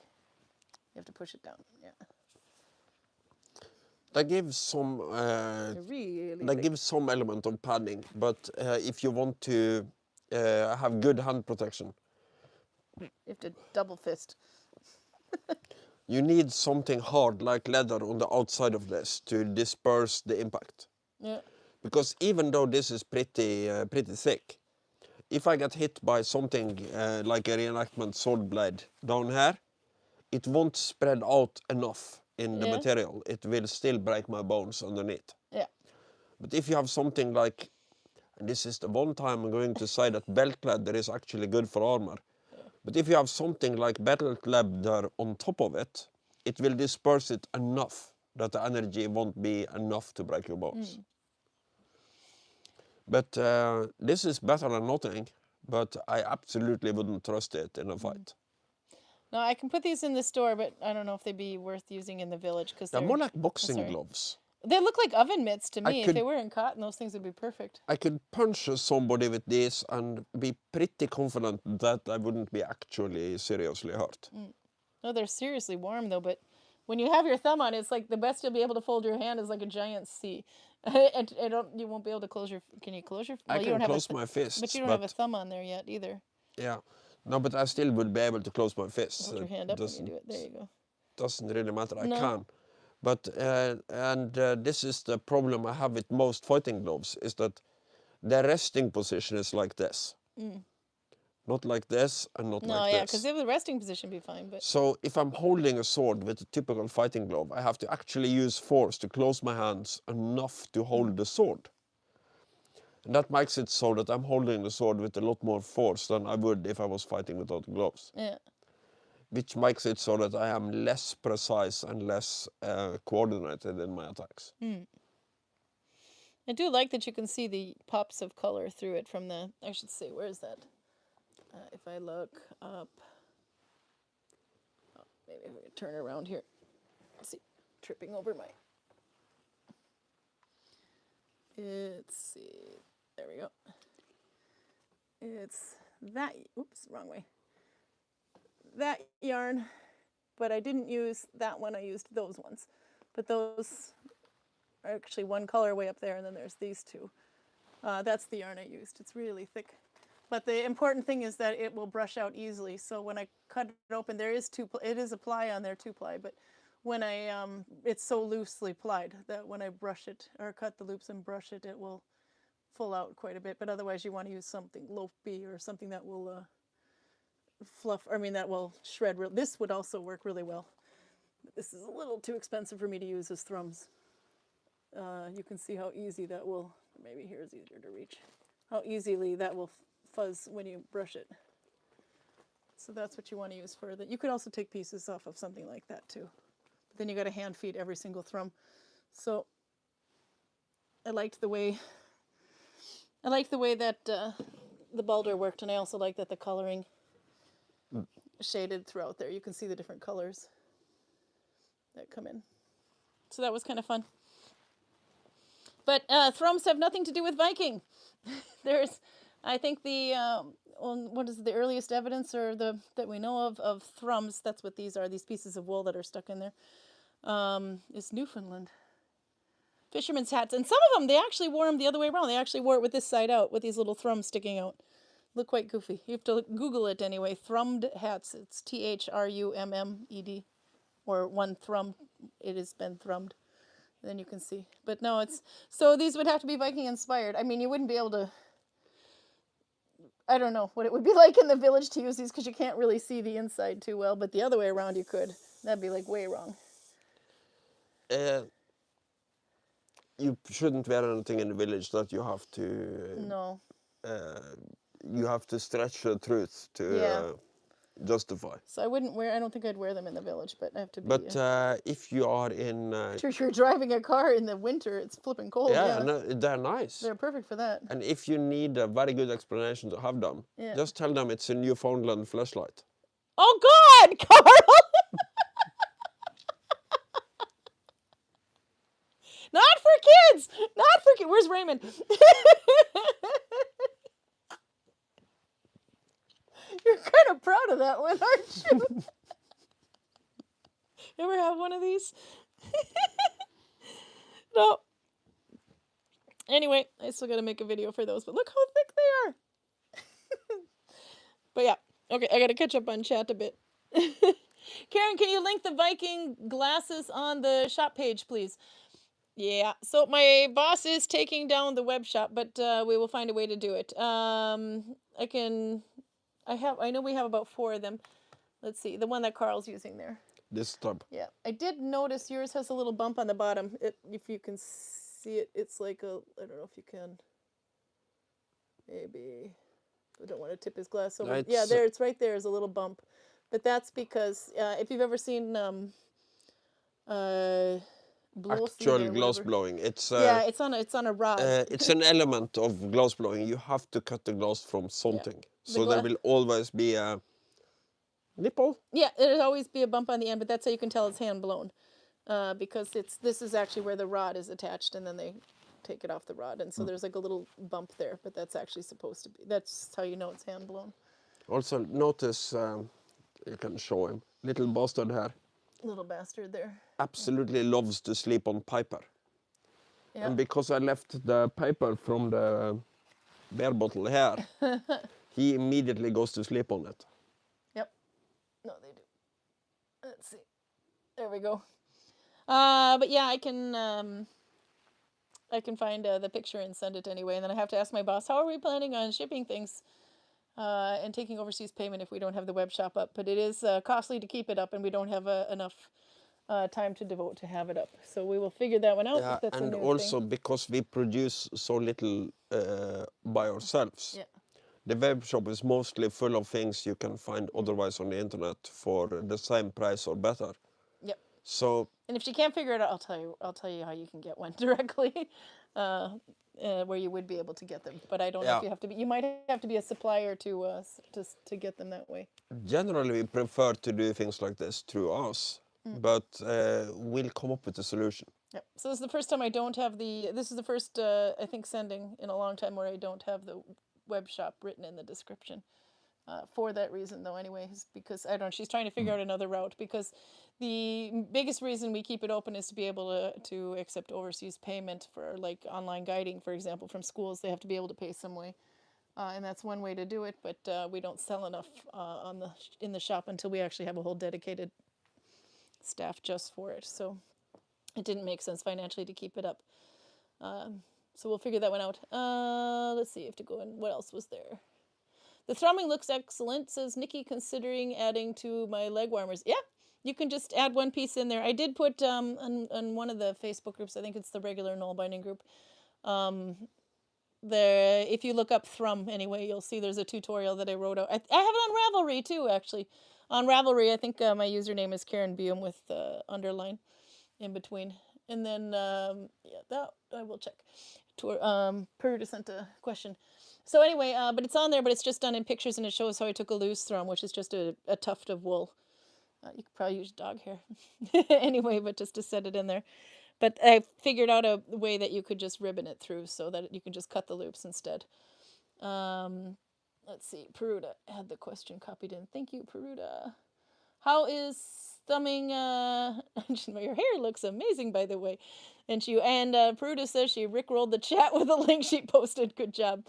You have to push it down. Yeah. They give some They're really they big. give some element of padding, but if you want to have good hand protection, You have to double fist. you need something hard like leather on the outside of this to disperse the impact. Yeah. Because even though this is pretty thick, if I get hit by something like a reenactment sword blade down here, it won't spread out enough in the Yeah. material. It will still break my bones underneath. Yeah. But if you have something like, and this is the one time I'm going to say that belt leather is actually good for armor. But if you have something like belt leather on top of it, it will disperse it enough that the energy won't be enough to break your bones. But this is better than nothing, but I absolutely wouldn't trust it in a fight. No, I can put these in the store, but I don't know if they'd be worth using in the village because They're they're more like boxing sorry. gloves. They look like oven mitts to me. If could- they were in cotton, those things would be perfect. I could punch somebody with this and be pretty confident that I wouldn't be actually seriously hurt. No, they're seriously warm though, but when you have your thumb on, it's like the best you'll be able to fold your hand is like a giant C. You won't be able to close your. Can you close your? I you can don't have close my fists, but you don't have a thumb on there yet either. yeah, no, but I still would be able to close my fists. Hold your hand up when you do it. There you go. Doesn't really matter. I No. can, but this is the problem I have with most fighting gloves is that the resting position is like this, not like this, and not No, like yeah, this. because the resting position would be fine, but So if I'm holding a sword with a typical fighting glove, I have to actually use force to close my hands enough to hold the sword. And that makes it so that I'm holding the sword with a lot more force than I would if I was fighting without gloves. yeah. Which makes it so that I am less precise and less coordinated in my attacks. I do like that you can see the pops of color through it from the. I should say, where is that? If I look up, maybe if we can turn around here. Let's see, tripping over my. Let's see, there we go. It's that. Oops, wrong way. That yarn, but I didn't use that one. I used those ones, but those are actually one color way up there, and then there's these two. That's the yarn I used. It's really thick. But the important thing is that it will brush out easily. So when I cut it open, there is it is a ply on there, 2-ply, but when I, it's so loosely plied that when I brush it or cut the loops and brush it, it will full out quite a bit. But otherwise you want to use something loafy or something that will that will shred. This would also work really well. This is a little too expensive for me to use as thrums. You can see how easy that will, maybe here's easier to reach, how easily that will fuzz when you brush it. So that's what you want to use for that. You could also take pieces off of something like that too. But then you got to hand feed every single thrum. So I liked the way that the balder worked, and I also like that the coloring shaded throughout there. You can see the different colors that come in. So that was kind of fun. But thrums have nothing to do with Viking. There's, I think what is the earliest evidence or that we know of thrums? That's what these are. These pieces of wool that are stuck in there. Is Newfoundland. Fishermen's hats, and some of them they actually wore them the other way around. They actually wore it with this side out, with these little thrums sticking out. Look quite goofy. You have to Google it anyway. Thrummed hats. It's THRUMMED, or one thrum. It has been thrummed. Then you can see. But no, so these would have to be Viking inspired. I mean, you wouldn't be able to, I don't know what it would be like in the village to use these because you can't really see the inside too well, but the other way around you could. That'd be like way wrong. You shouldn't wear anything in the village that you have to. No. You have to stretch the truth to. Yeah. justify. So I don't think I'd wear them in the village, but I have to be. But if you are in, if you're driving a car in the winter, it's flipping cold. yeah, Yeah, no, they're nice. they're perfect for that. And if you need a very good explanation to have them, Yeah. just tell them it's a Newfoundland flashlight. Oh God, Karl! Not for kids! Not for kids! Where's Raymond? You're kind of proud of that one, aren't you? You ever have one of these? No. Anyway, I still gotta make a video for those, but look how thick they are. But yeah, okay, I gotta catch up on chat a bit. Karin, can you link the Viking glasses on the shop page, please? Yeah, so my boss is taking down the web shop, but we will find a way to do it. I know we have about 4 of them. Let's see, the one that Karl's using there. This tub. Yeah, I did notice yours has a little bump on the bottom. If you can see it, it's like I don't know if you can. Maybe. I don't want to tip his glass over. Yeah, there, it's right there is a little bump. But that's because if you've ever seen Actual glass blowing, it's it's on a rod. it's an element of glass blowing. You have to cut the glass from something, so there will always be a nipple. Yeah, there'll always be a bump on the end, but that's how you can tell it's hand blown, because this is actually where the rod is attached, and then they take it off the rod, and so there's like a little bump there, but that's actually supposed to be. That's how you know it's hand blown. Also, notice you can show him, little bastard here. Little bastard there. Absolutely loves to sleep on paper. Yeah. And because I left the paper from the beer bottle here, he immediately goes to sleep on it. Yep. No, they do. Let's see. There we go. But yeah, I can find the picture and send it anyway, and then I have to ask my boss, how are we planning on shipping things and taking overseas payment if we don't have the web shop up? But it is costly to keep it up, and we don't have enough time to devote to have it up. So we will figure that one out. Yeah, if that's and a new also thing. because we produce so little by ourselves. Yeah. The web shop is mostly full of things you can find otherwise on the internet for the same price or better. Yep. So. And if she can't figure it out, I'll tell you how you can get one directly, where you would be able to get them. But I don't know if you have to be. You might have to be a supplier to get them that way. Generally, we prefer to do things like this through us, but we'll come up with a solution. Yep. So this is the first time I don't have the. This is the first I think sending in a long time where I don't have the web shop written in the description. For that reason, though, anyways, because I don't know, she's trying to figure out another route, because the biggest reason we keep it open is to be able to accept overseas payment for like online guiding, for example, from schools. They have to be able to pay some way, and that's one way to do it. But we don't sell enough in the shop until we actually have a whole dedicated staff just for it. So it didn't make sense financially to keep it up. So we'll figure that one out. Let's see, I have to go in. What else was there? The thrumming looks excellent, says Nikki, considering adding to my leg warmers. Yeah, you can just add one piece in there. I did put on one of the Facebook groups, I think it's the regular Nalbinding group, if you look up thrum anyway, you'll see there's a tutorial that I wrote out. I have it on Ravelry too, actually. On Ravelry, I think my username is Karin Buum with the underline in between. And then, yeah, that I will check. Peruta sent a question. So anyway, but it's on there, but it's just done in pictures, and it shows how I took a loose thrum, which is just a tuft of wool. You could probably use dog hair. Anyway, but just to set it in there. But I figured out a way that you could just ribbon it through so that you can just cut the loops instead. Let's see, Peruta had the question copied in. Thank you, Peruta. How is thumbing? Your hair looks amazing, by the way. And Peruta says she rickrolled the chat with a link she posted. Good job.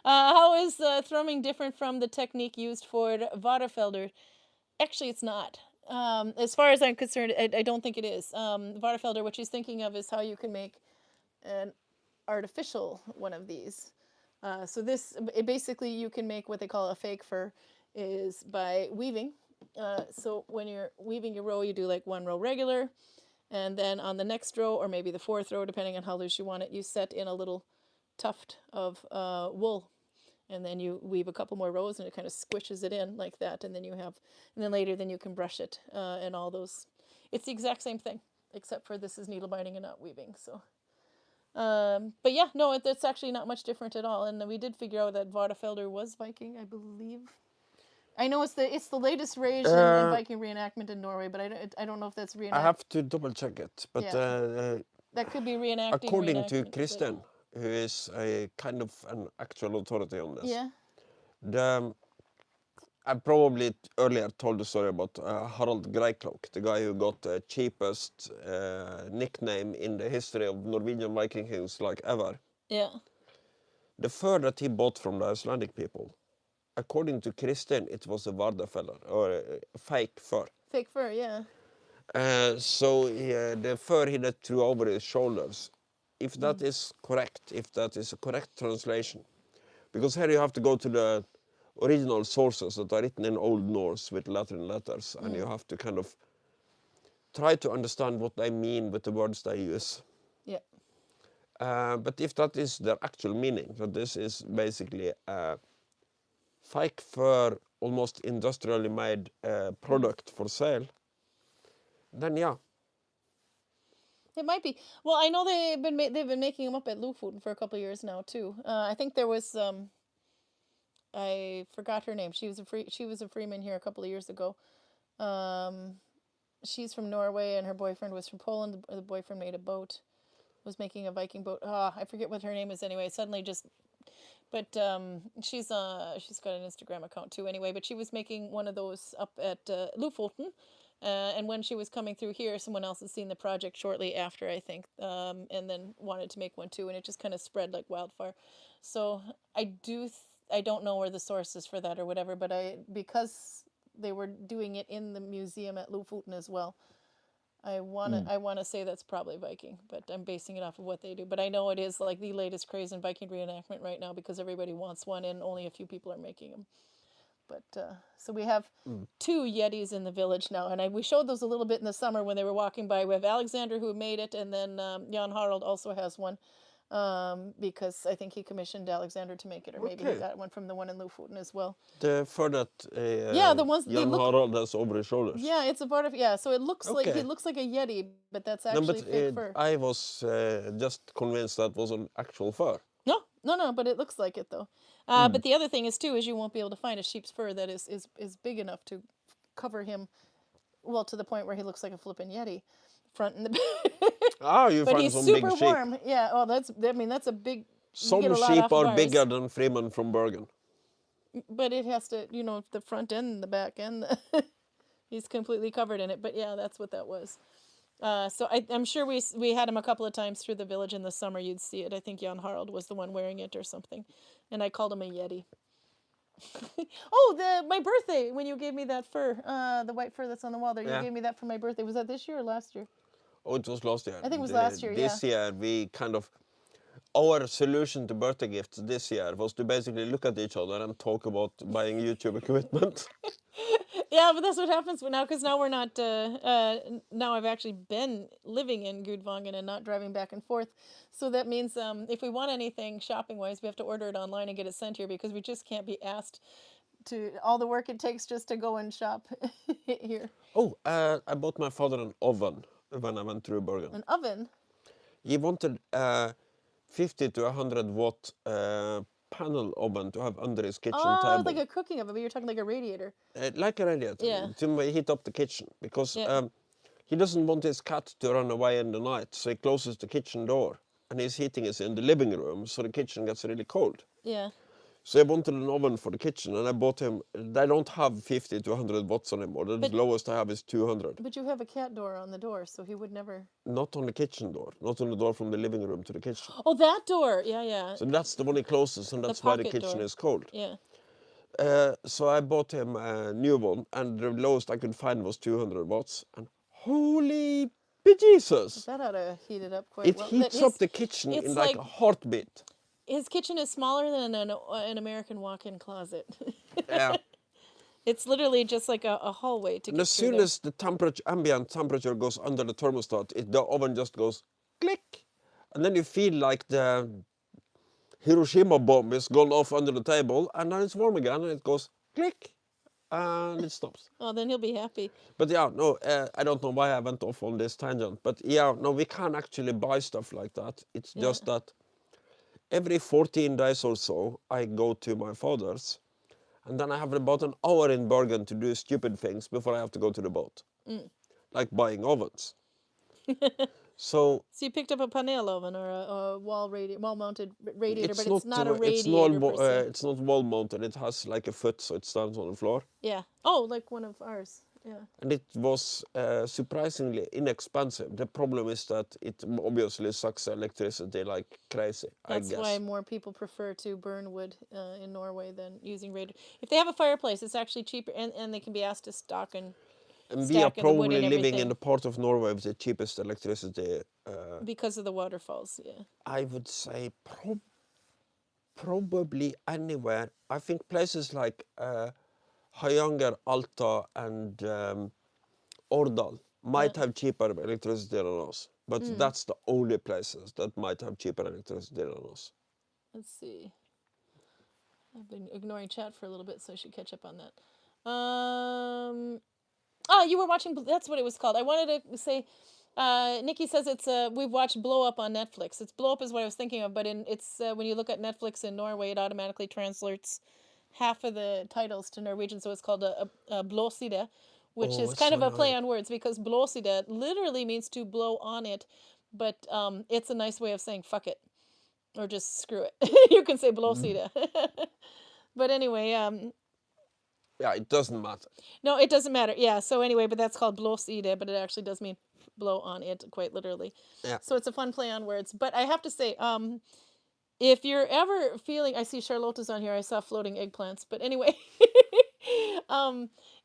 How is thrumming different from the technique used for Vaterfelder? Actually, it's not. As far as I'm concerned, I don't think it is. Vaterfelder, what she's thinking of is how you can make an artificial one of these. So basically you can make what they call a fake fur, is by weaving. So when you're weaving your row, you do like one row regular, and then on the next row, or maybe the fourth row, depending on how loose you want it, you set in a little tuft of wool. and then you weave a couple more rows and it kind of squishes it in like that, and then later then you can brush it and all those. It's the exact same thing except for this is needle binding and not weaving. So but yeah, no, it's actually not much different at all. And we did figure out that Vardafelder was Viking, I believe. I know it's the latest rage in Viking reenactment in Norway, but I don't know if that's I have to double check it, but that could be reenacting. according to Kristen, who is a kind of an actual authority on this. Yeah. I probably earlier told the story about Harald Greiklock, the guy who got the cheapest nickname in the history of Norwegian Viking kings like ever. Yeah. The fur that he bought from the Icelandic people, according to Kristen, it was a Vardafeller, or a fake fur. Fake fur, yeah. So the fur he threw over his shoulders, if that is correct, if that is a correct translation, because here you have to go to the original sources that are written in Old Norse with Latin letters, and you have to kind of try to understand what they mean with the words they use. Yeah. But if that is their actual meaning, that this is basically a fake fur, almost industrially made product for sale, then yeah. It might be. Well, I know they've been making them up at Lofoten for a couple of years now too. I think there was I forgot her name. She was a freeman here a couple of years ago. She's from Norway and her boyfriend was from Poland. The boyfriend made a boat, was making a Viking boat. I forget what her name is anyway. Suddenly just, but she's got an Instagram account too anyway. But she was making one of those up at Lofoten. And when she was coming through here, someone else had seen the project shortly after, I think, and then wanted to make one too, and it just kind of spread like wildfire. So I don't know where the source is for that or whatever, but because they were doing it in the museum at Lofoten as well, I wanna say that's probably Viking, but I'm basing it off of what they do. But I know it is like the latest craze in Viking reenactment right now because everybody wants one and only a few people are making them. But so we have 2 Yetis in the village now, and we showed those a little bit in the summer when they were walking by. We have Alexander who made it, and then Jan Harald also has one because I think he commissioned Alexander to make it, or maybe he got one from the one in Lofoten as well. The fur that the ones Jan Harald has over his shoulders. Yeah, it's a part of so it looks like he looks like a Yeti, but that's actually fake fur. I was just convinced that was an actual fur. No, but it looks like it though. But the other thing is too is you won't be able to find a sheep's fur that is big enough to cover him, well, to the point where he looks like a flippin' Yeti, front and the back. You but find he's some super big warm. sheep. Yeah. Oh, that's a big. Some sheep are bigger than Freeman from Bergen. But it has to, the front and the back end. He's completely covered in it. But yeah, that's what that was. So I'm sure we had him a couple of times through the village in the summer. You'd see it. I think Jan Harald was the one wearing it or something, and I called him a Yeti. My birthday when you gave me that fur, the white fur that's on the wall there. You gave me that for my birthday. Was that this year or last year? Oh, it was last year. I think it was last year. This year we kind of. Our solution to birthday gifts this year was to basically look at each other and talk about buying YouTube equipment. Yeah, but that's what happens now, because now we're not, now I've actually been living in Gudvangen and not driving back and forth. So that means if we want anything shopping-wise, we have to order it online and get it sent here because we just can't be asked to, all the work it takes just to go and shop here. Oh, I bought my father an oven when I went through Bergen. An oven? He wanted 50 to 100 watt panel oven to have under his kitchen table. Oh, like a cooking oven, but you're talking like a radiator. Like a radiator, to heat up the kitchen, because he doesn't want his cat to run away in the night, so he closes the kitchen door, and his heating is in the living room, so the kitchen gets really cold. Yeah. So I wanted an oven for the kitchen, and I bought him. They don't have 50 to 100 watts anymore. The lowest I have is 200. But you have a cat door on the door, so he would never. Not on the kitchen door. Not on the door from the living room to the kitchen. Oh, that door. Yeah. So that's the one he closes, and that's why the kitchen is cold. Yeah. So I bought him a new one, and the lowest I could find was 200 watts. And holy bejesus! That ought to heat it up quite well. It heats up the kitchen in like a heartbeat. His kitchen is smaller than an American walk-in closet. Yeah. It's literally just like a hallway to get as soon as the ambient temperature goes under the thermostat, the oven just goes click. And then you feel like the Hiroshima bomb is gone off under the table, and then it's warm again, and it goes click, and it stops. Oh, then he'll be happy. But yeah, no, I don't know why I went off on this tangent. But yeah, no, we can actually buy stuff like that. It's Yeah. just that every 14 days or so, I go to my father's, and then I have about an hour in Bergen to do stupid things before I have to go to the boat, like buying ovens. So So you picked up a panel oven or a wall-mounted radiator, but it's not a it's radiator per se. it's not wall mounted. It has like a foot, so it stands on the floor. Yeah. Oh, like one of ours. Yeah. And it was surprisingly inexpensive. The problem is that it obviously sucks electricity like crazy, That's I guess. why more people prefer to burn wood in Norway than using radiator. If they have a fireplace, it's actually cheaper, and they can be asked to stock and And we are stack of the wood probably and living everything. in the part of Norway with the cheapest electricity. Because of the waterfalls, yeah. I would say probably anywhere. I think places like Høyanger, Alta, and Årdal might have cheaper electricity than us. But that's the only places that might have cheaper electricity than us. Let's see. I've been ignoring chat for a little bit, so I should catch up on that. You were watching. That's what it was called. I wanted to say. Nikki says it's we've watched Blow Up on Netflix. It's Blow Up is what I was thinking of, but it's when you look at Netflix in Norway, it automatically translates half of the titles to Norwegian, so it's called a blåside, which Oh, is it's kind so of a play nice. on words because blåside literally means to blow on it, but it's a nice way of saying fuck it, or just screw it. You can say blåside. But anyway, Yeah, it doesn't matter. no, it doesn't matter. Yeah. So anyway, but that's called blåside, but it actually does mean blow on it, quite literally. Yeah. So it's a fun play on words. But I have to say, if you're ever feeling, I see Charlotte's on here. I saw floating eggplants. But anyway,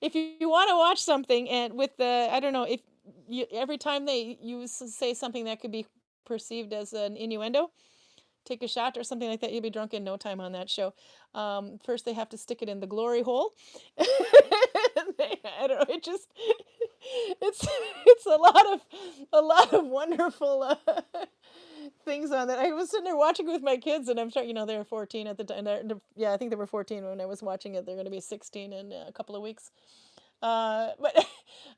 if you want to watch something and with the, I don't know, if you every time you say something that could be perceived as an innuendo, take a shot or something like that, you'll be drunk in no time on that show. First, they have to stick it in the glory hole. I don't know. It just it's a lot of wonderful things on that. I was sitting there watching with my kids, and I'm sure they were 14 at the time. Yeah, I think they were 14 when I was watching it. They're going to be 16 in a couple of weeks. But I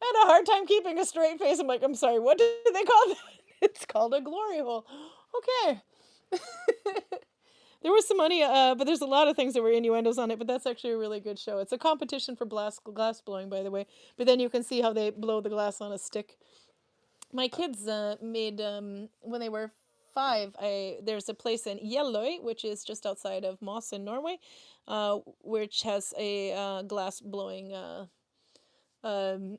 had a hard time keeping a straight face. I'm like, I'm sorry, what did they call that? It's called a glory hole. Okay. There was some money, but there's a lot of things that were innuendos on it, but that's actually a really good show. It's a competition for glass blowing, by the way, but then you can see how they blow the glass on a stick. My kids made, when they were 5, there's a place in Jeløy, which is just outside of Moss in Norway, which has a glass blowing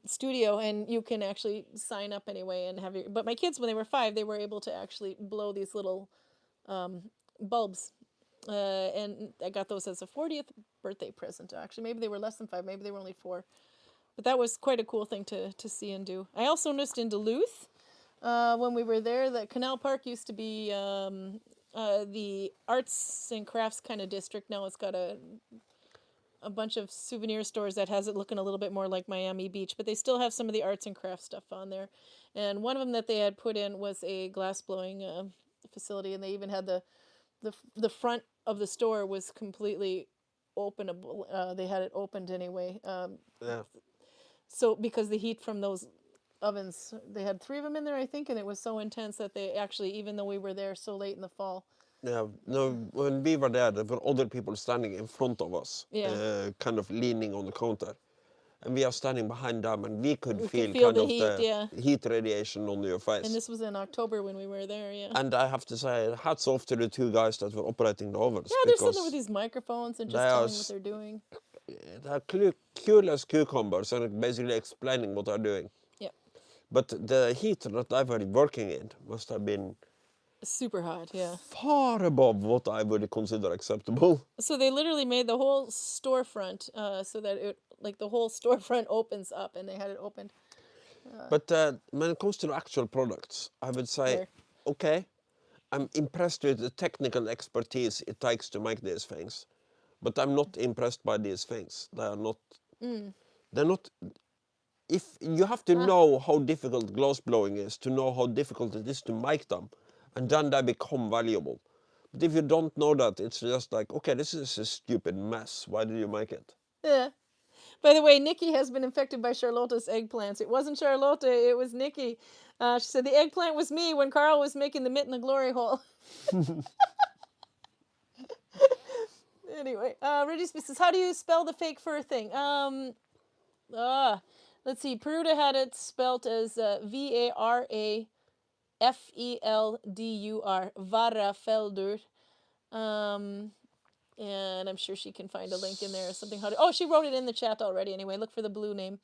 studio, and you can actually sign up anyway and have your. But my kids, when they were 5, they were able to actually blow these little bulbs, and I got those as a 40th birthday present. Actually, maybe they were less than 5, maybe they were only 4, but that was quite a cool thing to see and do. I also noticed in Duluth, when we were there, that Canal Park used to be the arts and crafts kind of district. Now it's got a bunch of souvenir stores that has it looking a little bit more like Miami Beach, but they still have some of the arts and crafts stuff on there. And one of them that they had put in was a glass blowing facility, and they even had the front of the store was completely openable. They had it opened anyway. Yeah. So because the heat from those ovens, they had 3 of them in there, I think, and it was so intense that they actually, even though we were there so late in the fall. Yeah, no, when we were there were other people standing in front of us, Yeah. kind of leaning on the counter. And we are standing behind them, and we could We feel could feel kind the of heat, the yeah. heat radiation on your face. And this was in October when we were there, yeah. And I have to say, hats off to the 2 guys that were operating the ovens. Yeah, they're sitting there with these microphones and just they are telling what they're doing. They're cool as cucumbers and basically explaining what they're doing. Yeah. But the heat that they were working in must have been Super hot, yeah. far above what I would consider acceptable. So they literally made the whole storefront so that it, like the whole storefront opens up, and they had it opened. But when it comes to the actual products, I would say, There. okay, I'm impressed with the technical expertise it takes to make these things. But I'm not impressed by these things. They're not, if you have to know how difficult glass blowing is, to know how difficult it is to make them, and then they become valuable. But if you don't know that, it's just like, okay, this is a stupid mess. Why did you make it? Yeah. By the way, Nikki has been infected by Charlotta's eggplants. It wasn't Charlotta, it was Nikki. She said the eggplant was me when Karl was making the mitt in the glory hole. Anyway, Reggie Smith says, how do you spell the fake fur thing? Let's see. Peruda had it spelt as Varafeldur. Varafeldur. And I'm sure she can find a link in there or something. Oh, she wrote it in the chat already. Anyway, look for the blue name.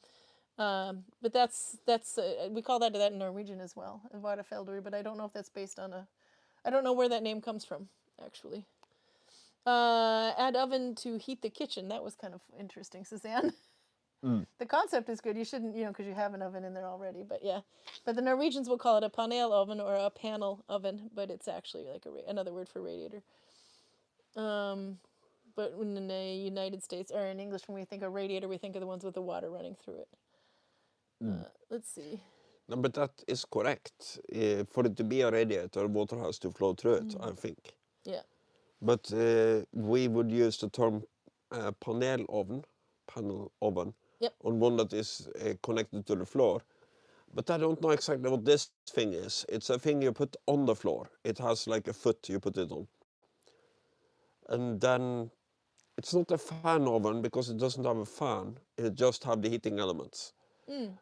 But that's we call that in Norwegian as well, Varafeldur. But I don't know if that's based on I don't know where that name comes from, actually. Add oven to heat the kitchen. That was kind of interesting, Suzanne. The concept is good. You shouldn't, because you have an oven in there already. But yeah, but the Norwegians will call it a panel oven or a panel oven, but it's actually like another word for radiator. But in the United States or in English, when we think of radiator, we think of the ones with the water running through it. Let's see. No, but that is correct. For it to be a radiator, water has to flow through it, I think. Yeah. But we would use the term panel oven Yep. on one that is connected to the floor. But I don't know exactly what this thing is. It's a thing you put on the floor. It has like a foot you put it on. And then it's not a fan oven because it doesn't have a fan. It just have the heating elements.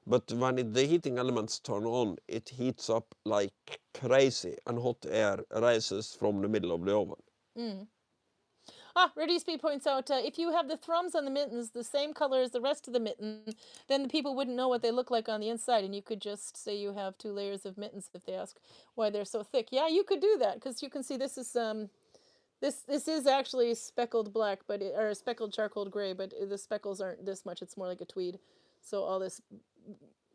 But when the heating elements turn on, it heats up like crazy and hot air rises from the middle of the oven. Ready Speed points out, if you have the thrums on the mittens the same color as the rest of the mitten, then the people wouldn't know what they look like on the inside, and you could just say you have 2 layers of mittens if they ask why they're so thick. Yeah, you could do that, because you can see this is this is actually speckled black, or speckled charcoal gray, but the speckles aren't this much. It's more like a tweed. So all this,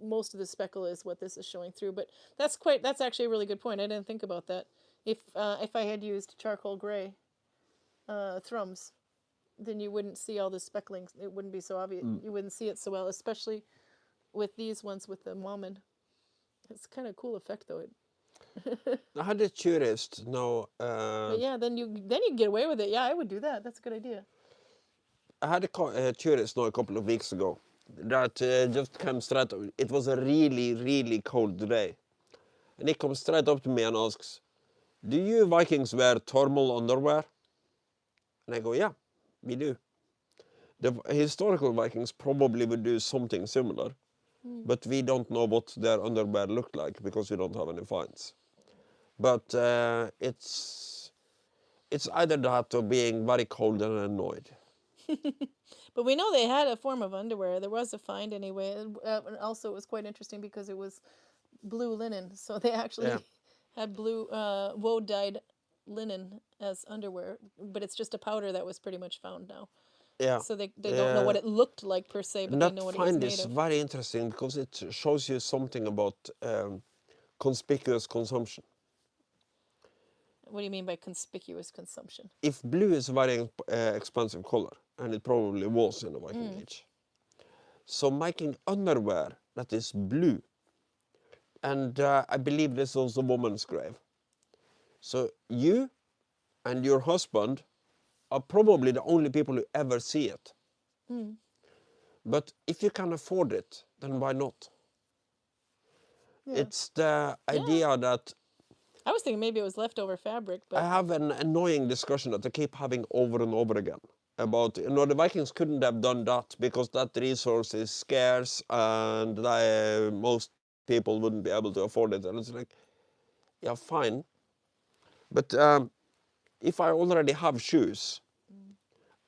most of the speckle is what this is showing through. But that's actually a really good point. I didn't think about that. If I had used charcoal gray thrums, then you wouldn't see all the speckling. It wouldn't be so obvious. You wouldn't see it so well, especially with these ones with the Malmen. It's kind of cool effect though. I had a tourist now. But yeah, then you can get away with it. Yeah, I would do that. That's a good idea. I had a tourist now a couple of weeks ago that just came straight. It was a really, really cold day, and he comes straight up to me and asks, "Do you Vikings wear thermal underwear?" And I go, "Yeah, we do." The historical Vikings probably would do something similar, but we don't know what their underwear looked like because we don't have any finds. But it's either that or being very cold and annoyed. But we know they had a form of underwear. There was a find anyway. And also, it was quite interesting because it was blue linen. So they actually had blue woad-dyed linen as underwear. But it's just a powder that was pretty much found now. Yeah. So they don't know what it looked like per se, but they know what it was find made is of. very interesting because it shows you something about conspicuous consumption. What do you mean by conspicuous consumption? If blue is a very expensive color, and it probably was in the Viking Age, so making underwear that is blue, and I believe this was a woman's grave. So you and your husband are probably the only people who ever see it. But if you can afford it, then why not? Yeah. It's the idea that... I was thinking maybe it was leftover fabric, but... I have an annoying discussion that I keep having over and over again about, the Vikings couldn't have done that because that resource is scarce and most people wouldn't be able to afford it. And it's like, yeah, fine. But if I already have shoes,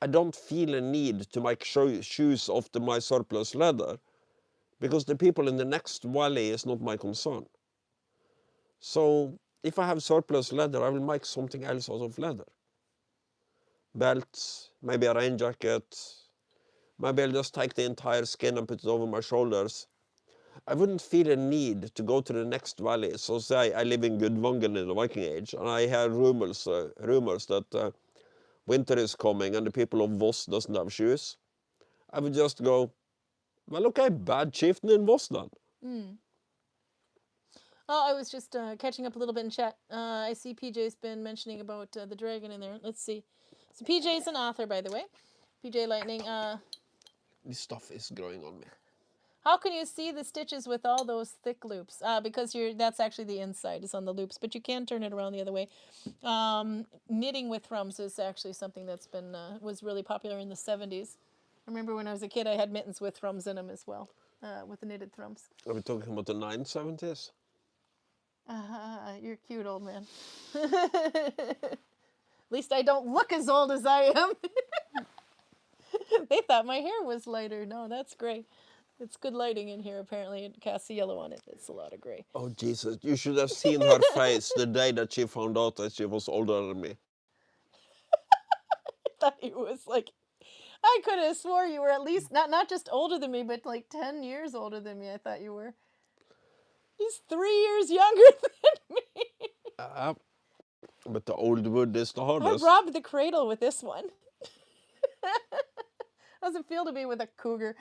I don't feel a need to make shoes of my surplus leather because the people in the next valley is not my concern. So if I have surplus leather, I will make something else out of leather. Belts, maybe a rain jacket. Maybe I'll just take the entire skin and put it over my shoulders. I wouldn't feel a need to go to the next valley. So say I live in Gudvangen in the Viking Age, and I hear rumors that winter is coming and the people of Voss doesn't have shoes. I would just go, well, okay, bad chieftain in Voss then. Oh, I was just catching up a little bit in chat. I see PJ's been mentioning about the dragon in there. Let's see. So PJ's an author, by the way. PJ Lightning. This stuff is growing on me. How can you see the stitches with all those thick loops? Because that's actually the inside is on the loops, but you can turn it around the other way. Knitting with thrums is actually something that's been was really popular in the 70s. I remember when I was a kid, I had mittens with thrums in them as well, with the knitted thrums. Are we talking about the 970s? You're cute, old man. At least I don't look as old as I am. They thought my hair was lighter. No, that's gray. It's good lighting in here, apparently. It casts a yellow on it. It's a lot of gray. Oh, Jesus. You should have seen her face the day that she found out that she was older than me. I thought you was like... I could have swore you were at least, not just older than me, but like 10 years older than me, I thought you were. He's 3 years younger than me. But the old wood is the I hardest. robbed the cradle with this one. How does it feel to be with a cougar?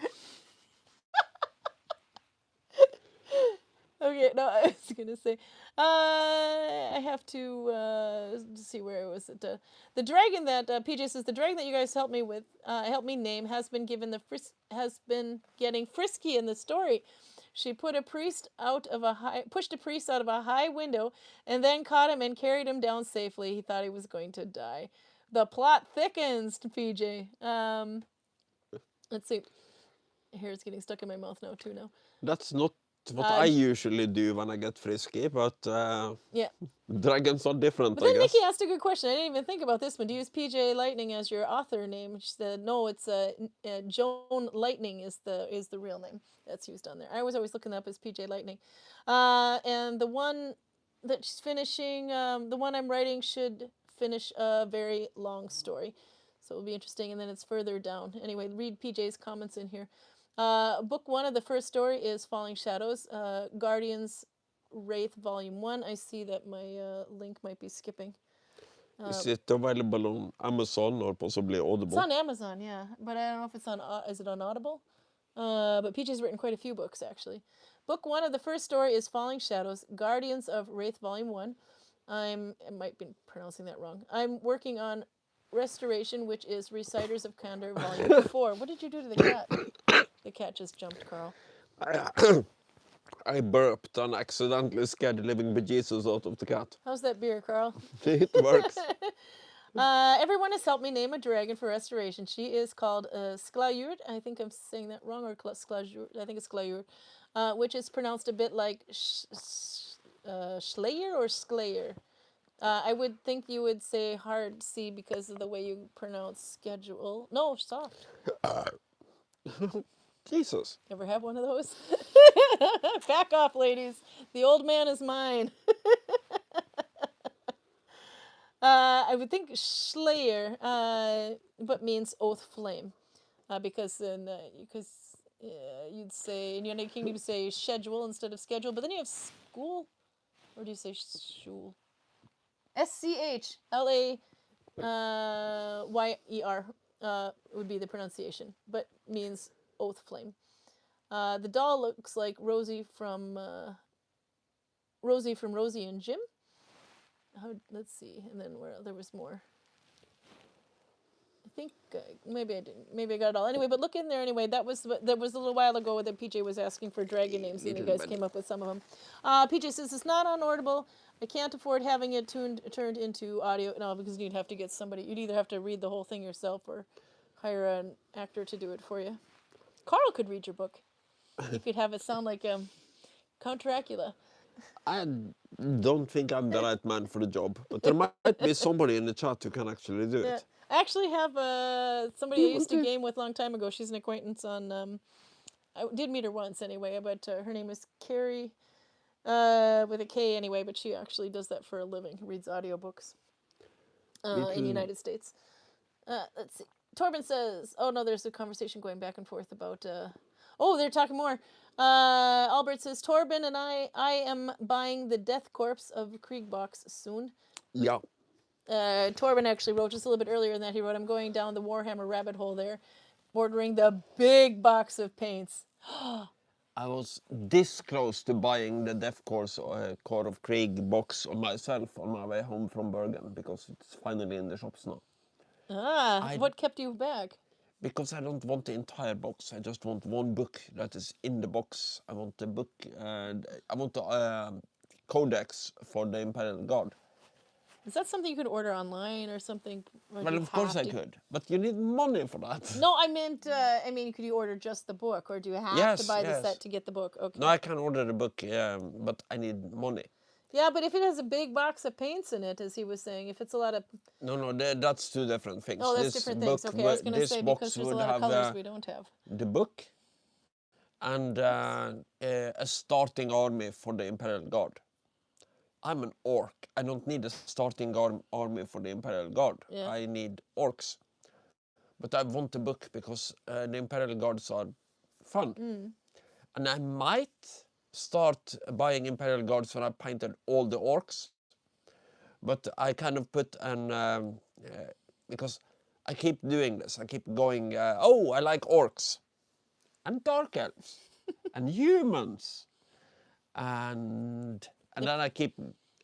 Okay, no, I was gonna say, I have to see where was it. The dragon that PJ says the dragon that you guys helped me name has been getting frisky in the story. She pushed a priest out of a high window, and then caught him and carried him down safely. He thought he was going to die. The plot thickens to PJ. Let's see. Hair's getting stuck in my mouth now too. Now. That's not what I usually do when I get frisky, but yeah, dragons are different, but then I guess. Nikki asked a good question. I didn't even think about this one. Do you use PJ Lightning as your author name? She said, no, it's Joan Lightning is the real name that's used on there. I was always looking up as PJ Lightning. And the one that she's finishing, the one I'm writing should finish a very long story. So it'll be interesting, and then it's further down. Anyway, read PJ's comments in here. Book 1 of the first story is Falling Shadows, Guardians Wraith Volume 1. I see that my link might be skipping. Is it available on Amazon or possibly Audible? It's on Amazon, yeah, but I don't know if it's on. Is it on Audible? But PJ's written quite a few books, actually. Book 1 of the first story is Falling Shadows, Guardians of Wraith Volume 1. I might be pronouncing that wrong. I'm working on Restoration, which is Reciters of Candor Volume 4. What did you do to the cat? The cat just jumped, Carl. I burped and accidentally scared the living bejesus out of the cat. How's that beer, Carl? It works. Everyone has helped me name a dragon for restoration. She is called Sklaur. I think I'm saying that wrong, or Sklaur. I think it's Sklaur, which is pronounced a bit like Schleyer or Skleyer. I would think you would say hard C because of the way you pronounce schedule. No, soft. Jesus. Ever have one of those? Back off, ladies. The old man is mine. I would think Schleyer, but means oath flame. Because you'd say, in United Kingdom, you say schedule instead of schedule. But then you have school. Or do you say schul? SCHLAYER would be the pronunciation, but means oath flame. The doll looks like Rosie from Rosie and Jim. Let's see, and then there was more. I think maybe I didn't. Maybe I got it all. Anyway, but look in there anyway. That was a little while ago that PJ was asking for dragon names, and you guys came up with some of them. PJ says it's not on Audible. I can't afford having it turned into audio. No, because you'd have to get somebody. You'd either have to read the whole thing yourself or hire an actor to do it for you. Karl could read your book. You could have it sound like Count Dracula. I don't think I'm the right man for the job, but there might be somebody in the chat who can actually do it. I actually have somebody I used to game with a long time ago. She's an acquaintance on... I did meet her once anyway, but her name is Carrie, with a K anyway, but she actually does that for a living, reads audiobooks in the United States. Let's see. Torben says... Oh, no, there's a conversation going back and forth about... Oh, they're talking more. Albert says, Torben and I am buying the Death Corpse of Kriegbox soon. Yeah. Torben actually wrote just a little bit earlier than that. He wrote, I'm going down the Warhammer rabbit hole there, ordering the big box of paints. I was this close to buying the Death Course Core of Krieg box on myself on my way home from Bergen because it's finally in the shops now. What kept you back? Because I don't want the entire box. I just want one book that is in the box. I want the book. I want the codex for the Imperial Guard. Is that something you could order online or something? Or Well, of course I could, but you need money for that. No, I meant. Could you order just the book, or do you have to buy the set to get the book? Okay. No, I can order the book, but I need money. Yeah, but if it has a big box of paints in it, as he was saying, if it's a lot of... No, that's two different things. Oh, that's different things. Okay, I was going to say, because there's a lot of colors we don't have. The book and a starting army for the Imperial Guard. I'm an orc. I don't need a starting army for the Imperial Guard. Yeah. I need orcs. But I want the book because the Imperial Guards are fun. And I might start buying Imperial Guards when I painted all the orcs. But I kind of put an... because I keep doing this. I keep going, oh, I like orcs. And dark elves. And humans. And then I keep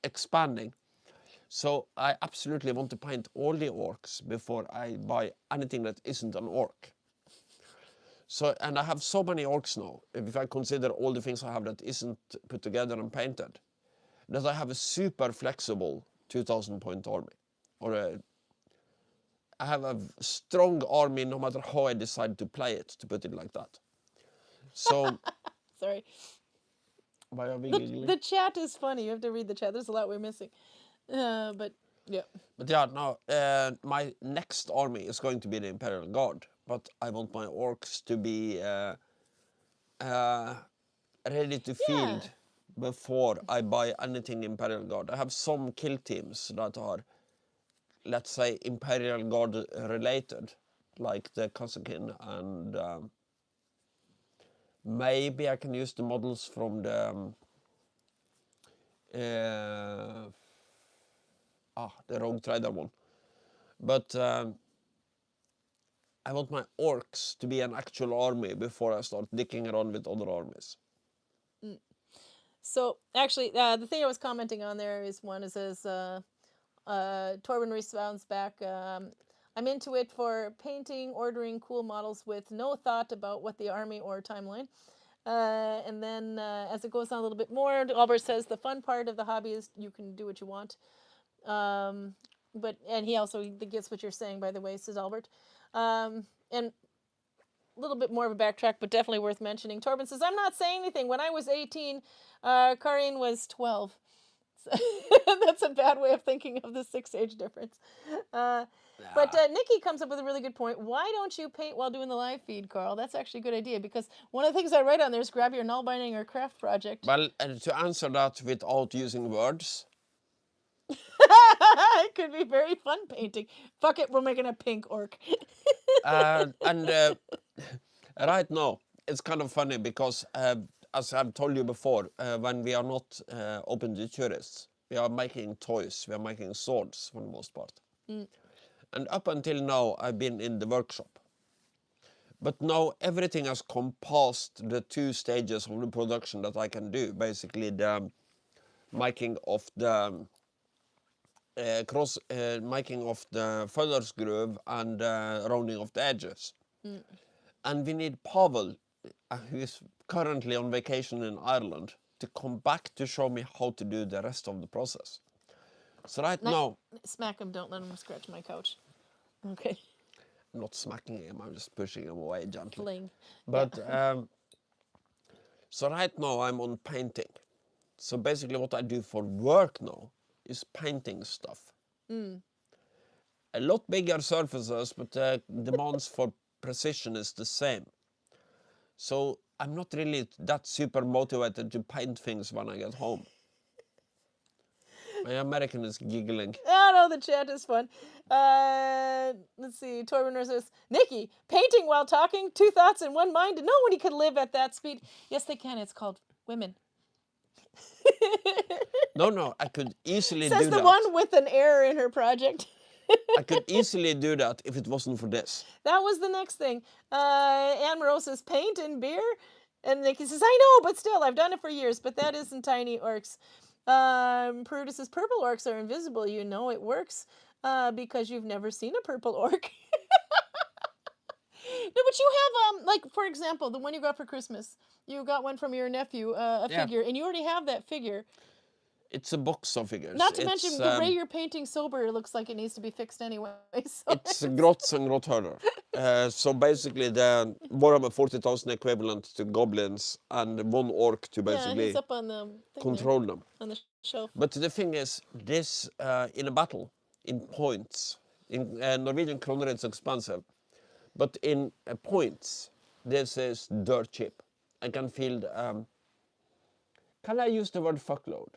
expanding. So I absolutely want to paint all the orcs before I buy anything that isn't an orc. So, and I have so many orcs now, if I consider all the things I have that isn't put together and painted, that I have a super flexible 2,000 point army. I have a strong army no matter how I decide to play it, to put it like that. So... Sorry. Why are we giggling? The chat is funny. You have to read the chat. There's a lot we're missing. But yeah. But yeah, no, my next army is going to be the Imperial Guard. But I want my orcs to be ready to field before I buy anything Imperial Guard. I have some kill teams that are, let's say, Imperial Guard related, like the Kazakin, and maybe I can use the models from the Rogue Trader one. But I want my orcs to be an actual army before I start dicking around with other armies. So actually, the thing I was commenting on there is one is says Torben responds back. I'm into it for painting, ordering cool models with no thought about what the army or timeline. And then as it goes on a little bit more, Albert says the fun part of the hobby is you can do what you want. And he also gets what you're saying, by the way, says Albert. And a little bit more of a backtrack, but definitely worth mentioning. Torben says, I'm not saying anything. When I was 18, Karin was 12. So that's a bad way of thinking of the 6-age difference. But Nikki comes up with a really good point. Why don't you paint while doing the live feed, Karl? That's actually a good idea, because one of the things I write on there is grab your Nalbinding or craft project. Well, to answer that without using words... It could be very fun painting. Fuck it, we're making a pink orc. Right now, it's kind of funny because, as I've told you before, when we are not open to tourists, we are making toys, we are making swords for the most part. And up until now, I've been in the workshop. But now everything has come past the 2 stages of the production that I can do. Basically, the making of the making of the feathers groove and rounding of the edges. And we need Pavel, who is currently on vacation in Ireland, to come back to show me how to do the rest of the process. So now... Smack him, don't let him scratch my couch. Okay. I'm not smacking him, I'm just pushing him away gently. Fling. But, so right now I'm on painting. So basically what I do for work now is painting stuff. A lot bigger surfaces, but the demands for precision is the same. So I'm not really that super motivated to paint things when I get home. My American is giggling. Oh no, the chat is fun. Let's see. Torben says, Nikki, painting while talking, 2 thoughts in one mind. Nobody could live at that speed. Yes, they can. It's called women. No, I could easily do that. Says the one with an error in her project. I could easily do that if it wasn't for this. That was the next thing. Anne Moreau says, paint and beer. And Nikki says, I know, but still, I've done it for years, but that isn't tiny orcs. Peruta says, purple orcs are invisible. You know it works because you've never seen a purple orc. No, but you have, like, for example, the one you got for Christmas. You got one from your nephew, a Yeah. figure, and you already have that figure. It's a box of figures. Not to mention, the way you're painting sober, it looks like it needs to be fixed anyway. So It's Grots and Grotthurder. So basically, the Warhammer 40,000 equivalent to goblins and one orc to yeah, basically he's up on the thing control them. there, on the shelf. But the thing is, this in a battle, in points, in Norwegian kroner it's expensive, but in points, this is dirt cheap. I can feel the, can I use the word fuckload?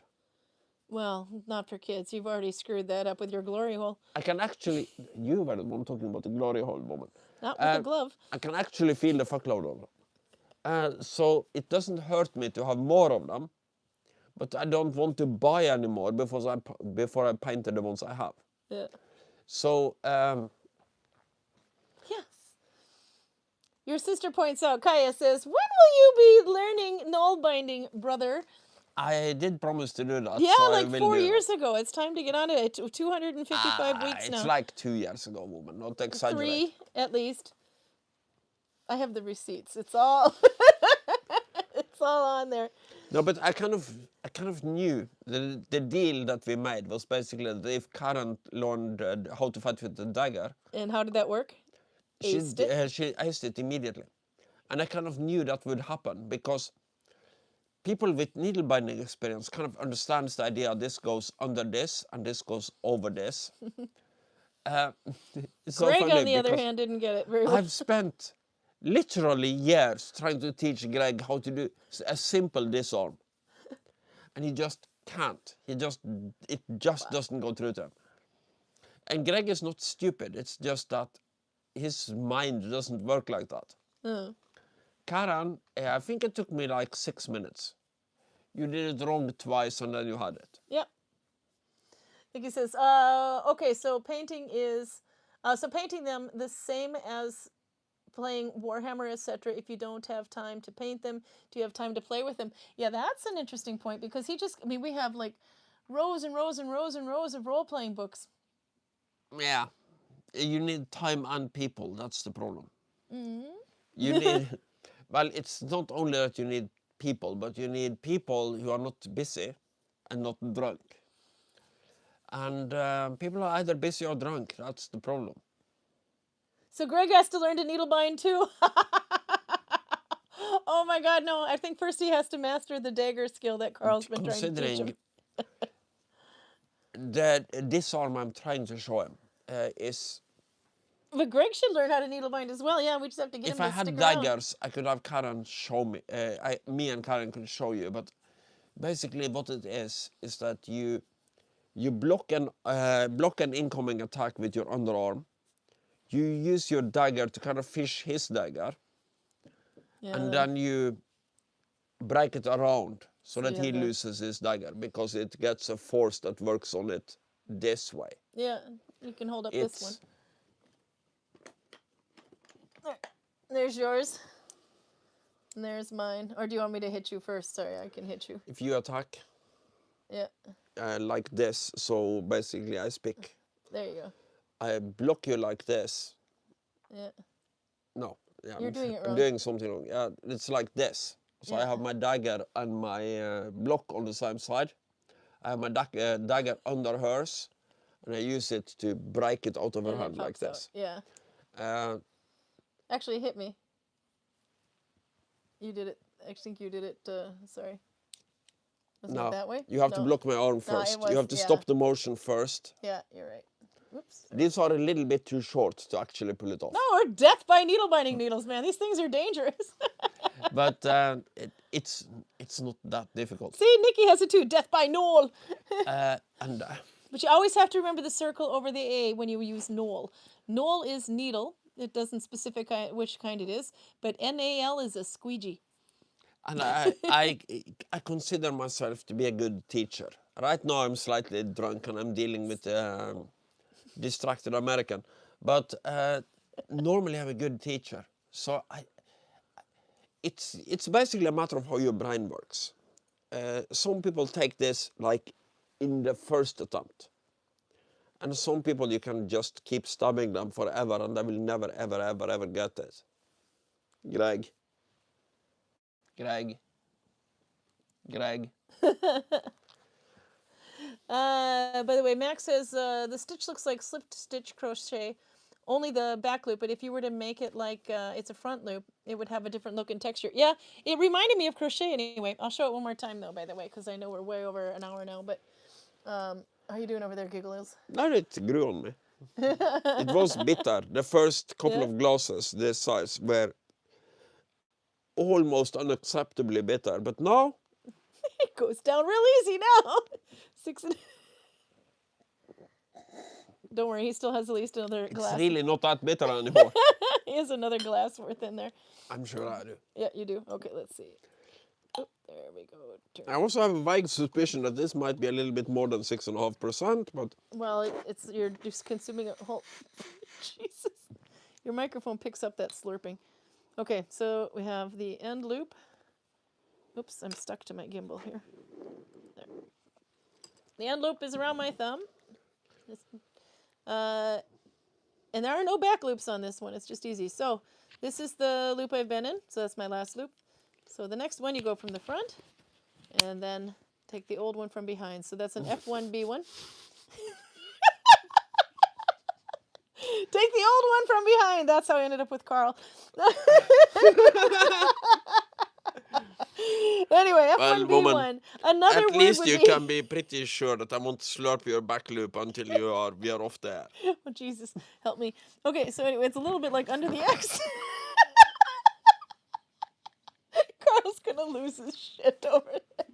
Well, not for kids. You've already screwed that up with your glory hole. I can actually, you were the one talking about the glory hole woman. Not with the glove. I can actually feel the fuckload of them. So it doesn't hurt me to have more of them, but I don't want to buy any more before I painted the ones I have. Yeah. So, Yes. Your sister points out, Kaya says, when will you be learning Nalbinding, brother? I did promise to do that. Yeah, so like I will 4 do years ago. It's time to get on it. 255 weeks now. It's like 2 years ago, woman. Not exaggerate. 3, at least. I have the receipts. It's all it's all on there. No, but I kind of knew the deal that we made was basically that if Karin learned how to fight with the dagger, And how did that work? she Aced aced it immediately, and I kind of knew that would happen because people with needle binding experience kind of understands the idea this goes under this and this goes over this. It's so Greg, funny on the other because hand, didn't get it very well. I've spent literally years trying to teach Greg how to do a simple disarm, and he just can't. It just doesn't go through to him. And Greg is not stupid. It's just that his mind doesn't work like that. Oh. Karin, I think it took me like 6 minutes. You did it wrong twice and then you had it. Yep. Nikki says, okay, so painting is, so painting them the same as playing Warhammer, etc. If you don't have time to paint them, do you have time to play with them? Yeah, that's an interesting point because we have like rows and rows and rows and rows of role-playing books. Yeah. You need time and people. That's the problem. Mm-hmm. You need, well, it's not only that you need people, but you need people who are not busy and not drunk. And people are either busy or drunk. That's the problem. So Greg has to learn to needlebind too. Oh my God, no! I think first he has to master the dagger skill that Karl's been trying to teach him. The disarm I'm trying to show him is. But Greg should learn how to needlebind as well. Yeah, we just have to get him to stick around. If I had daggers, I could have Karin show me. Me and Karin could show you. But basically, what it is that you block an incoming attack with your underarm. You use your dagger to kind of fish his dagger, and then you break it around so that he loses his dagger because it gets a force that works on it this way. Yeah, you can hold up this one. There's yours. And there's mine. Or do you want me to hit you first? Sorry, I can hit you. If you attack, yeah, like this, so basically I speak. There you go. I block you like this. Yeah. No. Yeah, You're doing it wrong. I'm doing something wrong. Yeah, it's like this. So I have my dagger and my block on the same side. I have my dagger under hers, and I use it to break it out of her hand like this. Out. Yeah. Actually, hit me. You did it. I think you did it. Sorry. Wasn't it that way? You have to block my arm first. You have to stop the motion first. Yeah, you're right. Whoops. These are a little bit too short to actually pull it off. No, we're death by needle-binding needles, man. These things are dangerous. But it's not that difficult. See, Nikki has it too. Death by knoll. But you always have to remember the circle over the A when you use knoll. Knoll is needle. It doesn't specify which kind it is. But NAL is a squeegee. And I consider myself to be a good teacher. Right now I'm slightly drunk and I'm dealing with distracted American. But normally I'm a good teacher. So it's basically a matter of how your brain works. Some people take this like in the first attempt. And some people you can just keep stabbing them forever and they will never, ever, ever, ever get it. Greg. Greg. Greg. By the way, Max says the stitch looks like slipped stitch crochet, only the back loop, but if you were to make it like it's a front loop, it would have a different look and texture. Yeah, it reminded me of crochet anyway. I'll show it one more time though, by the way, because I know we're way over an hour now, but how are you doing over there, Giggles? No, it grew on me. It was bitter. The first couple Yeah. of glasses this size were almost unacceptably bitter, but now It goes down real easy now. 6 and... Don't worry, he still has at least another it's glass. really not that bitter anymore. He has another glass worth in there. I'm sure I do. Yeah, you do. Okay, let's see. Oh, there we go. I also have a vague suspicion that this might be a little bit more than 6.5%, but Well, it's you're just consuming a whole. Jesus, your microphone picks up that slurping. Okay, so we have the end loop. Oops, I'm stuck to my gimbal here. There. The end loop is around my thumb. And there are no back loops on this one. It's just easy. So this is the loop I've been in. So that's my last loop. So the next one you go from the front and then take the old one from behind. So that's an F1, B1. Take the old one from behind. That's how I ended up with Karl. Anyway, F1, well, B1. woman, Another at word least would you be... can be pretty sure that I won't slurp your back loop until we are off there. Oh, Jesus, help me. Okay, so anyway, it's a little bit like under the X. Karl's gonna lose his shit over there.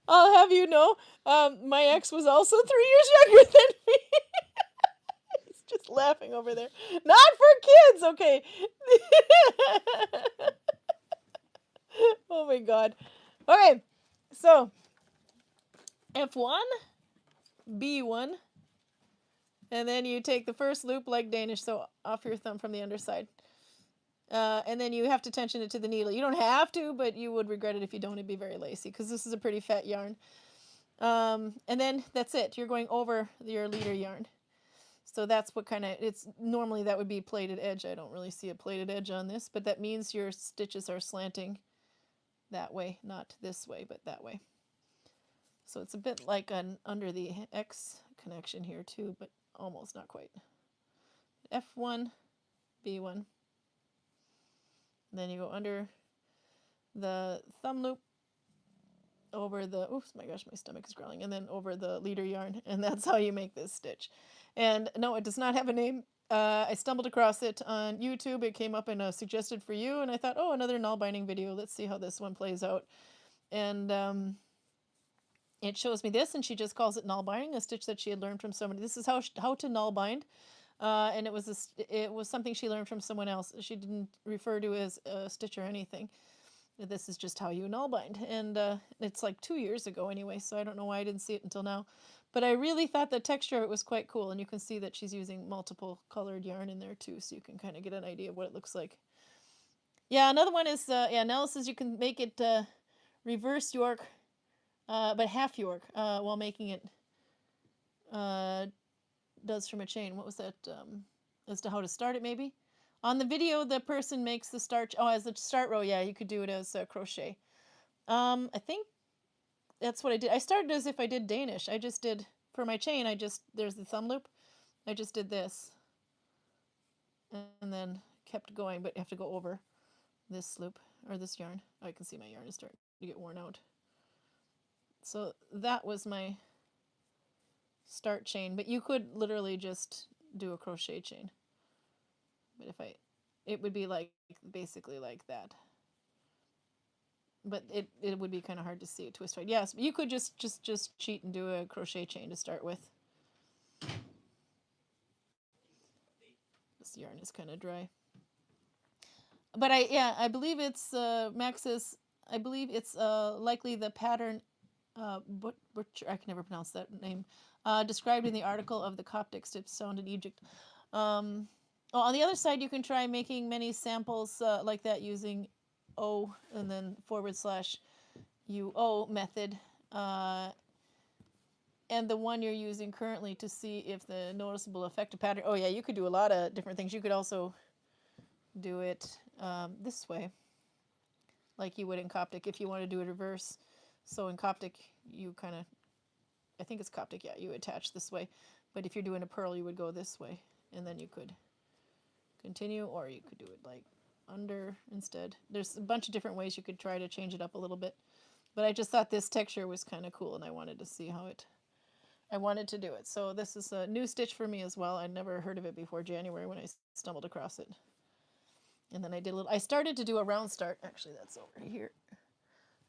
I'll have you know, my ex was also 3 years younger than me. He's just laughing over there. Not for kids, okay. Oh my God. Okay, so F1, B1, and then you take the first loop like Danish, so off your thumb from the underside. And then you have to tension it to the needle. You don't have to, but you would regret it if you don't. It'd be very lacy because this is a pretty fat yarn. And then that's it. You're going over your leader yarn. So that's what kind of, it's normally that would be plated edge. I don't really see a plated edge on this, but that means your stitches are slanting that way, not this way, but that way. So it's a bit like an under the X connection here too, but almost not quite. F1, B1. Then you go under the thumb loop, over the, oops, my gosh, my stomach is growling, and then over the leader yarn, and that's how you make this stitch. And no, it does not have a name. I stumbled across it on YouTube. It came up in a suggested for you, and I thought, oh, another Nalbinding video. Let's see how this one plays out. And it shows me this, and she just calls it Nalbinding, a stitch that she had learned from somebody. This is how to Nalbind. And it was something she learned from someone else. She didn't refer to as a stitch or anything. This is just how you Nalbind. And it's like 2 years ago anyway, so I don't know why I didn't see it until now. But I really thought the texture of it was quite cool, and you can see that she's using multiple colored yarn in there too, so you can kind of get an idea of what it looks like. Yeah, another one is, Nele says you can make it reverse York, but half York, while making it does from a chain. What was that? As to how to start it, maybe? On the video, the person makes the start, as a start row, yeah, you could do it as crochet. I think that's what I did. I started as if I did Danish. I just did, for my chain, there's the thumb loop. I just did this. And then kept going, but you have to go over this loop, or this yarn. Oh, I can see my yarn is starting to get worn out. So that was my start chain, but you could literally just do a crochet chain. But it would be like, basically like that. But it would be kind of hard to see it twist right. Yes, but you could just cheat and do a crochet chain to start with. This yarn is kind of dry. But I believe it's Max's. I believe it's likely the pattern. Butcher, I can never pronounce that name. Described in the article of the Coptic stitch found in Egypt. Oh, on the other side, you can try making many samples like that using O and then /UO method. And the one you're using currently to see if the noticeable effective pattern. Oh yeah, you could do a lot of different things. You could also do it this way, like you would in Coptic if you want to do it reverse. So in Coptic, you kind of, I think it's Coptic, yeah, you attach this way. But if you're doing a pearl, you would go this way, and then you could continue, or you could do it like under instead. There's a bunch of different ways you could try to change it up a little bit. But I just thought this texture was kind of cool, and I wanted to see how it, I wanted to do it. So this is a new stitch for me as well. I'd never heard of it before January when I stumbled across it. And then I did a little, I started to do a round start. Actually, that's over here.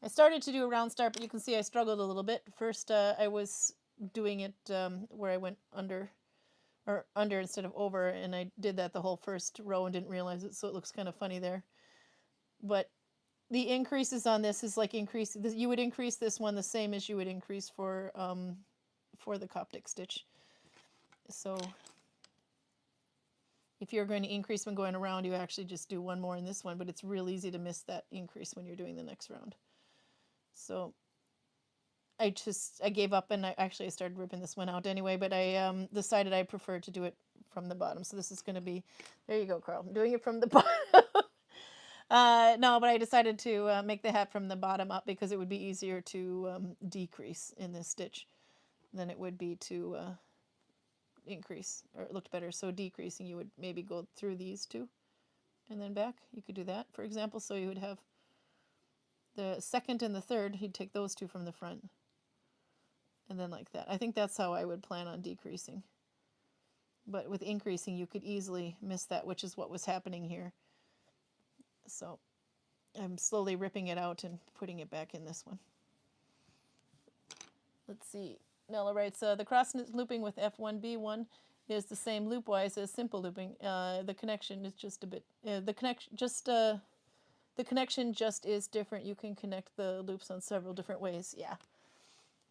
I started to do a round start, but you can see I struggled a little bit. First, I was doing it where I went under instead of over, and I did that the whole first row and didn't realize it, so it looks kind of funny there. But the increases on this is like you would increase this one the same as you would increase for the Coptic stitch. So if you're going to increase when going around, you actually just do one more in this one, but it's real easy to miss that increase when you're doing the next round. So I gave up, and I started ripping this one out anyway, but I decided I preferred to do it from the bottom. So this is going to be, there you go, Karl. I'm doing it from the bottom. No, but I decided to make the hat from the bottom up because it would be easier to decrease in this stitch than it would be to increase, or it looked better. So decreasing, you would maybe go through these two and then back. You could do that, for example. So you would have the second and the third, he'd take those two from the front. And then like that. I think that's how I would plan on decreasing. But with increasing, you could easily miss that, which is what was happening here. So I'm slowly ripping it out and putting it back in this one. Let's see. Nele writes, the cross looping with F1B1 is the same loopwise as simple looping. The connection is just a bit, the connection just is different. You can connect the loops on several different ways. Yeah.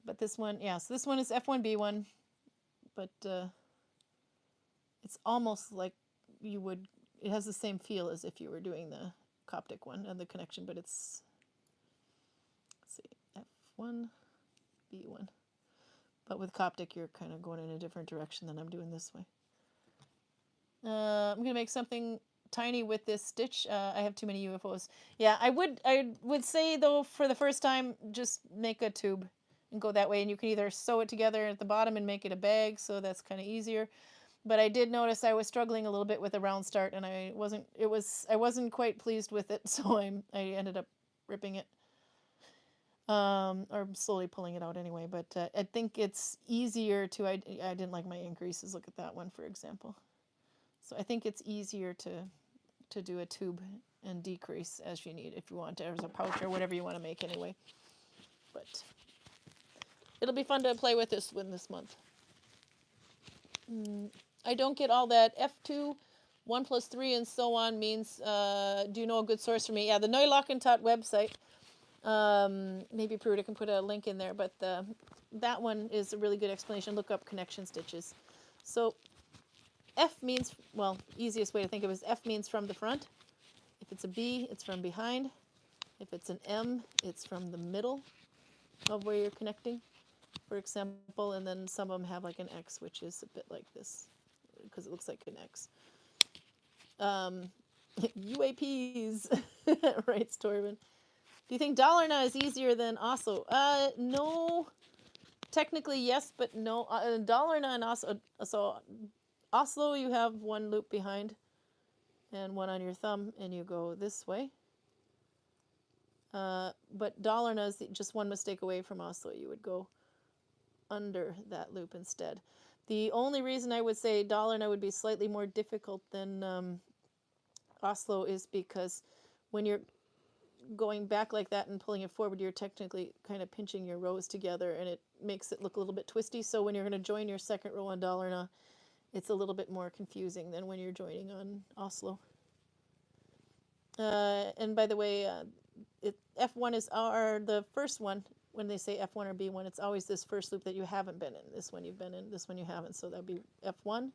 But this one, yeah, so this one is F1B1, but it's almost like you would, it has the same feel as if you were doing the Coptic one and the connection, but it's, let's see, F1B1. But with Coptic, you're kind of going in a different direction than I'm doing this way. I'm going to make something tiny with this stitch. I have too many UFOs. Yeah, I would say, though, for the first time, just make a tube and go that way. And you can either sew it together at the bottom and make it a bag, so that's kind of easier. But I did notice I was struggling a little bit with a round start, and I wasn't quite pleased with it, so I ended up ripping it. Or slowly pulling it out anyway, but I think it's easier to, I didn't like my increases. Look at that one, for example. So I think it's easier to do a tube and decrease as you need, if you want, as a pouch or whatever you want to make anyway. But it'll be fun to play with this one this month. I don't get all that. F2, 1 plus 3, and so on means, do you know a good source for me? Yeah, the Neulockentot website. Maybe Prude can put a link in there, but that one is a really good explanation. Look up connection stitches. So F means, well, easiest way to think of it is F means from the front. If it's a B, it's from behind. If it's an M, it's from the middle of where you're connecting, for example. And then some of them have like an X, which is a bit like this, because it looks like an X. UAPs, writes Torben. Do you think Dalarna is easier than Oslo? No. Technically, yes, but no. Dalarna and Oslo. So Oslo, you have one loop behind and one on your thumb, and you go this way. But Dalarna is just one mistake away from Oslo. You would go under that loop instead. The only reason I would say Dalarna would be slightly more difficult than Oslo is because when you're going back like that and pulling it forward, you're technically kind of pinching your rows together, and it makes it look a little bit twisty. So when you're going to join your second row on Dalarna, it's a little bit more confusing than when you're joining on Oslo. And by the way, F1 is the first one. When they say F1 or B1, it's always this first loop that you haven't been in. This one you've been in, this one you haven't. So that would be F1.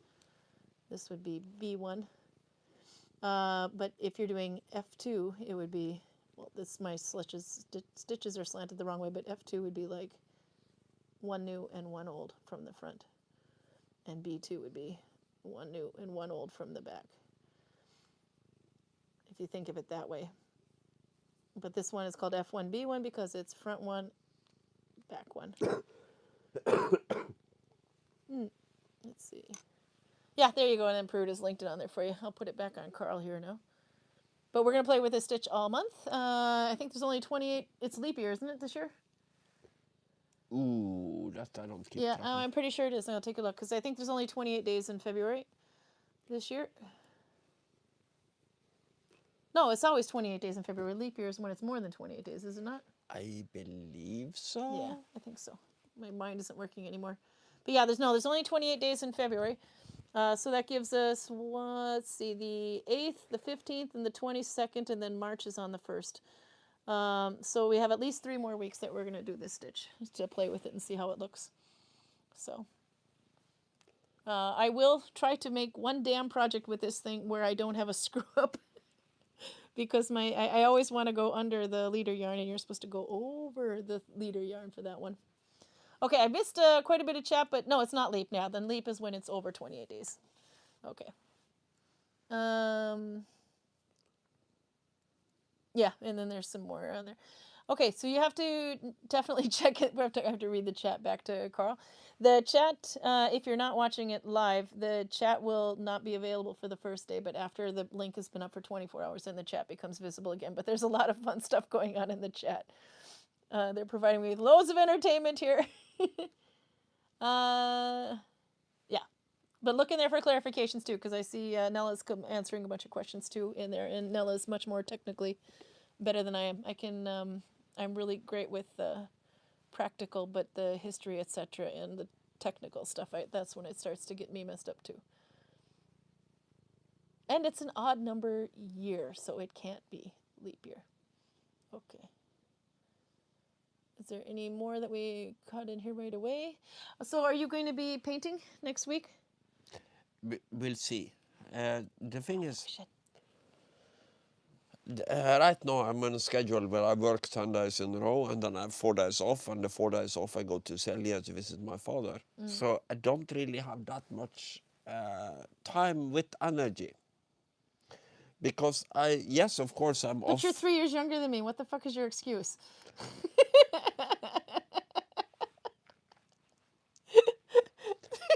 This would be B1. But if you're doing F2, it would be, well, my stitches are slanted the wrong way, but F2 would be like one new and one old from the front. And B2 would be one new and one old from the back, if you think of it that way. But this one is called F1B1 because it's front one, back one. Let's see. Yeah, there you go. And then Prude has linked it on there for you. I'll put it back on Karl here now. But we're going to play with this stitch all month. I think there's only 28. It's leap year, isn't it, this year? Ooh, that I don't keep Yeah, track of. I'm pretty sure it is. I'll take a look because I think there's only 28 days in February this year. No, it's always 28 days in February. Leap year is when it's more than 28 days, is it not? I believe so. Yeah, I think so. My mind isn't working anymore. But yeah, there's only 28 days in February. So that gives us, let's see, the 8th, the 15th, and the 22nd, and then March is on the 1st. So we have at least 3 more weeks that we're going to do this stitch to play with it and see how it looks. So I will try to make one damn project with this thing where I don't have a screw up. Because I always want to go under the leader yarn, and you're supposed to go over the leader yarn for that one. Okay, I missed quite a bit of chat, but no, it's not leap now. Then leap is when it's over 28 days. Okay. Yeah, and then there's some more on there. Okay, so you have to definitely check it. I have to read the chat back to Karl. The chat, if you're not watching it live, the chat will not be available for the first day, but after the link has been up for 24 hours, then the chat becomes visible again. But there's a lot of fun stuff going on in the chat. They're providing me with loads of entertainment here. Yeah. But look in there for clarifications too, because I see Nela's answering a bunch of questions too in there, and Nela's much more technically better than I am. I'm really great with practical, but the history, etc., and the technical stuff, that's when it starts to get me messed up too. And it's an odd number year, so it can't be leap year. Okay. Is there any more that we caught in here right away? So are you going to be painting next week? We'll see. The thing is, Shit. right now I'm on a schedule where I work 10 days in a row and then I have 4 days off, and the 4 days off I go to Celje to visit my father. So I don't really have that much time with energy. Because yes, of course I'm off. But you're 3 years younger than me. What the fuck is your excuse?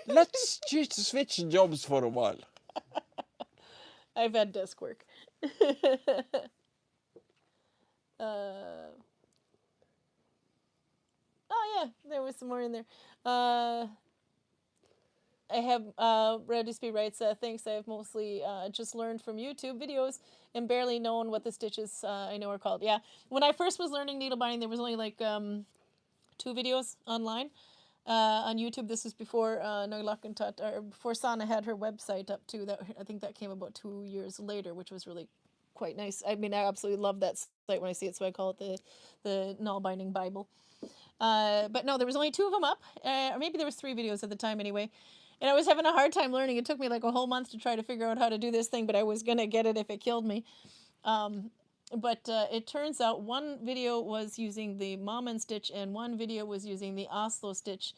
Let's just switch jobs for a while. I've had desk work. Oh yeah, there was some more in there. I have Ready to Speed writes, thanks, I've mostly just learned from YouTube videos and barely known what the stitches I know are called. Yeah, when I first was learning needle binding, there was only like 2 videos online on YouTube. This was before or before Sana had her website up too. I think that came about 2 years later, which was really quite nice. I mean, I absolutely love that site when I see it, so I call it the Nalbinding Bible. But no, there was only 2 of them up, or maybe there was 3 videos at the time anyway. And I was having a hard time learning. It took me like a whole month to try to figure out how to do this thing, but I was gonna get it if it killed me. But it turns out one video was using the Mamen stitch and one video was using the Oslo stitch,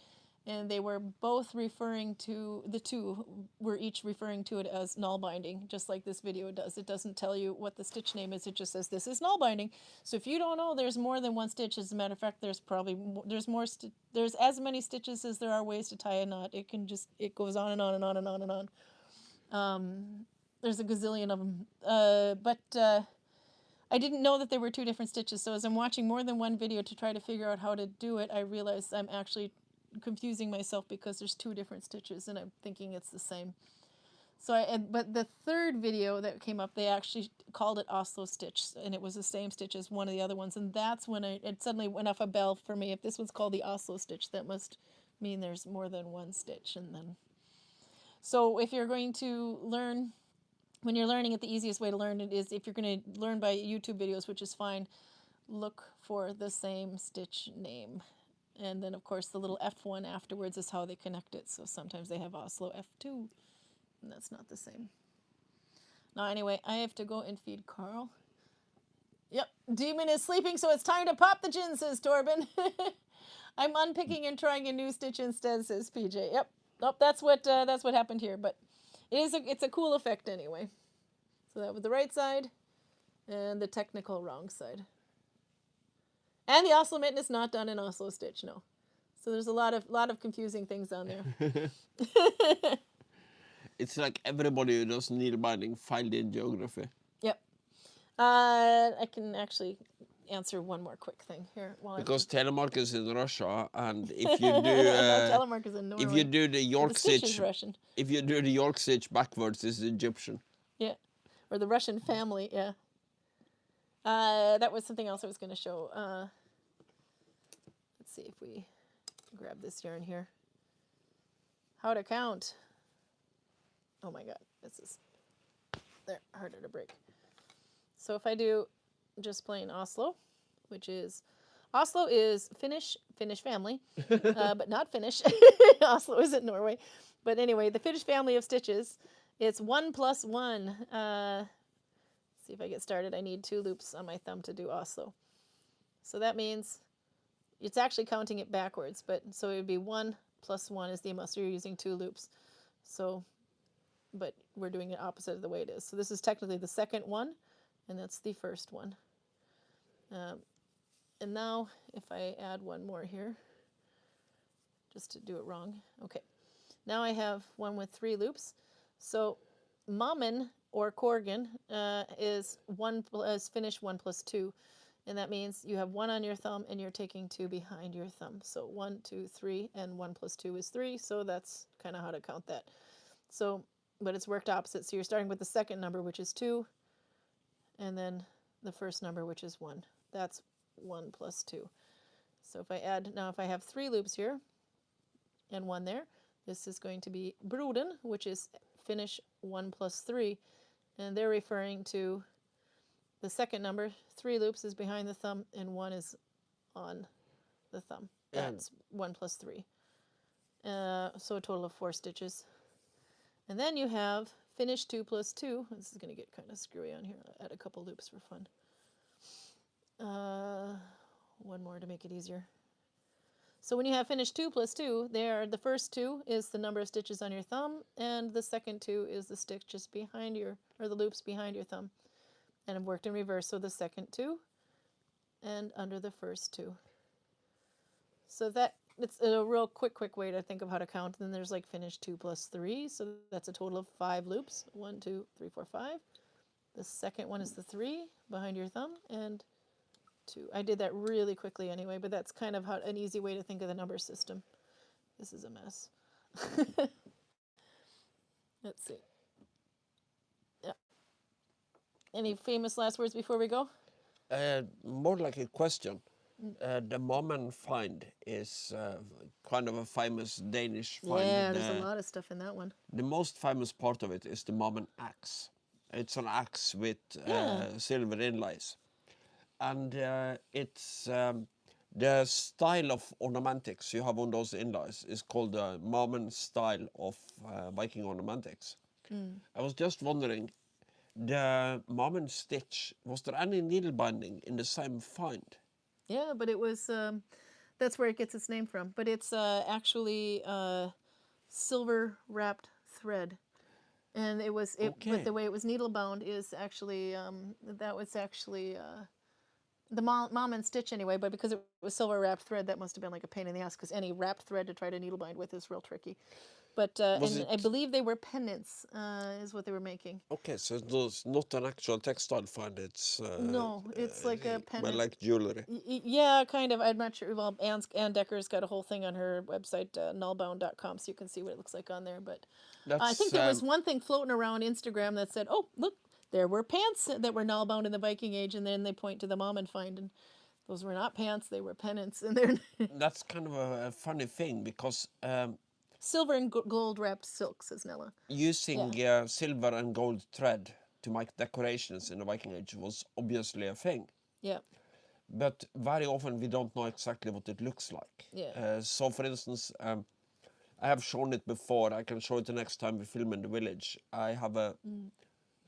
and they were both referring to, the 2 were each referring to it as Nalbinding, just like this video does. It doesn't tell you what the stitch name is, it just says this is Nalbinding. So if you don't know, there's more than one stitch. As a matter of fact, there's probably there's as many stitches as there are ways to tie a knot. It goes on and on and on and on and on. There's a gazillion of them. I didn't know that there were 2 different stitches, so as I'm watching more than one video to try to figure out how to do it, I realize I'm actually confusing myself because there's 2 different stitches and I'm thinking it's the same. But the 3rd video that came up, they actually called it Oslo stitch, and it was the same stitch as one of the other ones, and that's when it suddenly went off a bell for me. If this one's called the Oslo stitch, that must mean there's more than one stitch. And then, so if you're going to learn, when you're learning it, the easiest way to learn it is, if you're going to learn by YouTube videos, which is fine, look for the same stitch name. And then, of course, the little F1 afterwards is how they connect it. So sometimes they have Oslo F2, and that's not the same. No, anyway, I have to go and feed Karl. Yep, Demon is sleeping, so it's time to pop the gin, says Torben. I'm unpicking and trying a new stitch instead, says PJ. Yep, nope, that's what happened here. But it's a cool effect anyway. So that was the right side, and the technical wrong side. And the Oslo mitten is not done in Oslo stitch, no. So there's a lot of confusing things on there. It's like everybody who does needle-binding failed in geography. Yep. I can actually answer one more quick thing here. Because Telemark is in Russia, and if you do no, Telemark is in Norway. if you do the York the stitch is stitch, Russian. if you do the York stitch backwards, it's Egyptian. Yeah, or the Russian family. Yeah. That was something else I was going to show. Let's see if we grab this yarn here. How to count. Oh my God, this is harder to break. So if I do just plain Oslo, which is Oslo is Finnish family, but not Finnish. Oslo is in Norway, but anyway, the Finnish family of stitches. It's 1 plus 1. See if I get started. I need 2 loops on my thumb to do Oslo. So that means it's actually counting it backwards, but so it would be 1 plus 1 is the amount. So you're using 2 loops. So, but we're doing it opposite of the way it is. So this is technically the second one, and that's the first one. And now if I add one more here, just to do it wrong. Okay. Now I have one with 3 loops. So Mammen or Korgen is Finnish 1 plus 2. And that means you have 1 on your thumb and you're taking 2 behind your thumb. So 1, 2, 3, and 1 plus 2 is 3. So that's kind of how to count that. So, but it's worked opposite. So you're starting with the second number, which is 2, and then the first number, which is 1. That's 1 plus 2. So if I add, now if I have 3 loops here and 1 there, this is going to be Broden, which is Finnish 1 plus 3. And they're referring to the second number. 3 loops is behind the thumb and 1 is on the thumb. That's 1 plus 3. So a total of 4 stitches. And then you have Finnish 2 plus 2. This is going to get kind of screwy on here. I'll add a couple loops for fun. One more to make it easier. So when you have Finnish 2 plus 2, the first 2 is the number of stitches on your thumb, and the second 2 is the stitches behind the loops behind your thumb. And I've worked in reverse, so the second 2 and under the first 2. So it's a real quick way to think of how to count. And then there's like Finnish 2 plus 3, so that's a total of 5 loops. 1, 2, 3, 4, 5. The second one is the 3 behind your thumb, and 2. I did that really quickly anyway, but that's kind of an easy way to think of the number system. This is a mess. Let's see. Yeah. Any famous last words before we go? More like a question. The Mammen find is kind of a famous Danish find. Yeah, there's a lot of stuff in that one. The most famous part of it is the Mammen axe. It's an axe with silver inlays. And it's the style of ornamentics you have on those inlays is called the Mammen style of Viking ornamentics. I was just wondering, the Mammen stitch, was there any needle binding in the same find? Yeah, but it was, that's where it gets its name from. But it's actually silver wrapped thread. And it was, but the way it was needle bound is actually, that was actually the Mammen stitch anyway, but because it was silver wrapped thread, that must have been like a pain in the ass, because any wrapped thread to try to needle bind with is real tricky. But and I believe they were pendants, is what they were making. Okay, so it's not an actual textile find. It's no, it's like a pendant. Well, like jewelry. Yeah, kind of. I'm not sure. Well, Ann Decker's got a whole thing on her website, nalbound.com, so you can see what it looks like on there. But I think there was one thing floating around Instagram that said, "Oh, look, there were pants that were null-bound in the Viking Age," and then they point to the Mammen find, and those were not pants; they were pennants, and they're That's kind of a funny thing, because silver and gold wrapped silk, says Nele. Using silver and gold thread to make decorations in the Viking Age was obviously a thing. Yeah. But very often we don't know exactly what it looks like. Yeah. So, for instance, I have shown it before. I can show it the next time we film in the village. I have a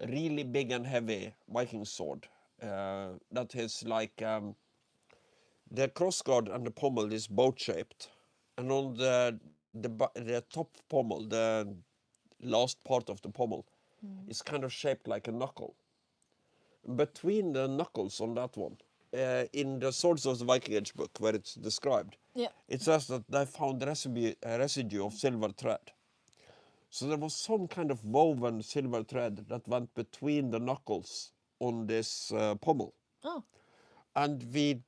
really big and heavy Viking sword. That is like the crossguard and the pommel is boat shaped, and on the top pommel, the last part of the pommel, is kind of shaped like a knuckle. Between the knuckles on that one, in the Swords of the Viking Age book where it's described, Yeah. it says that they found residue of silver thread. So there was some kind of woven silver thread that went between the knuckles on this pommel. Oh. And we,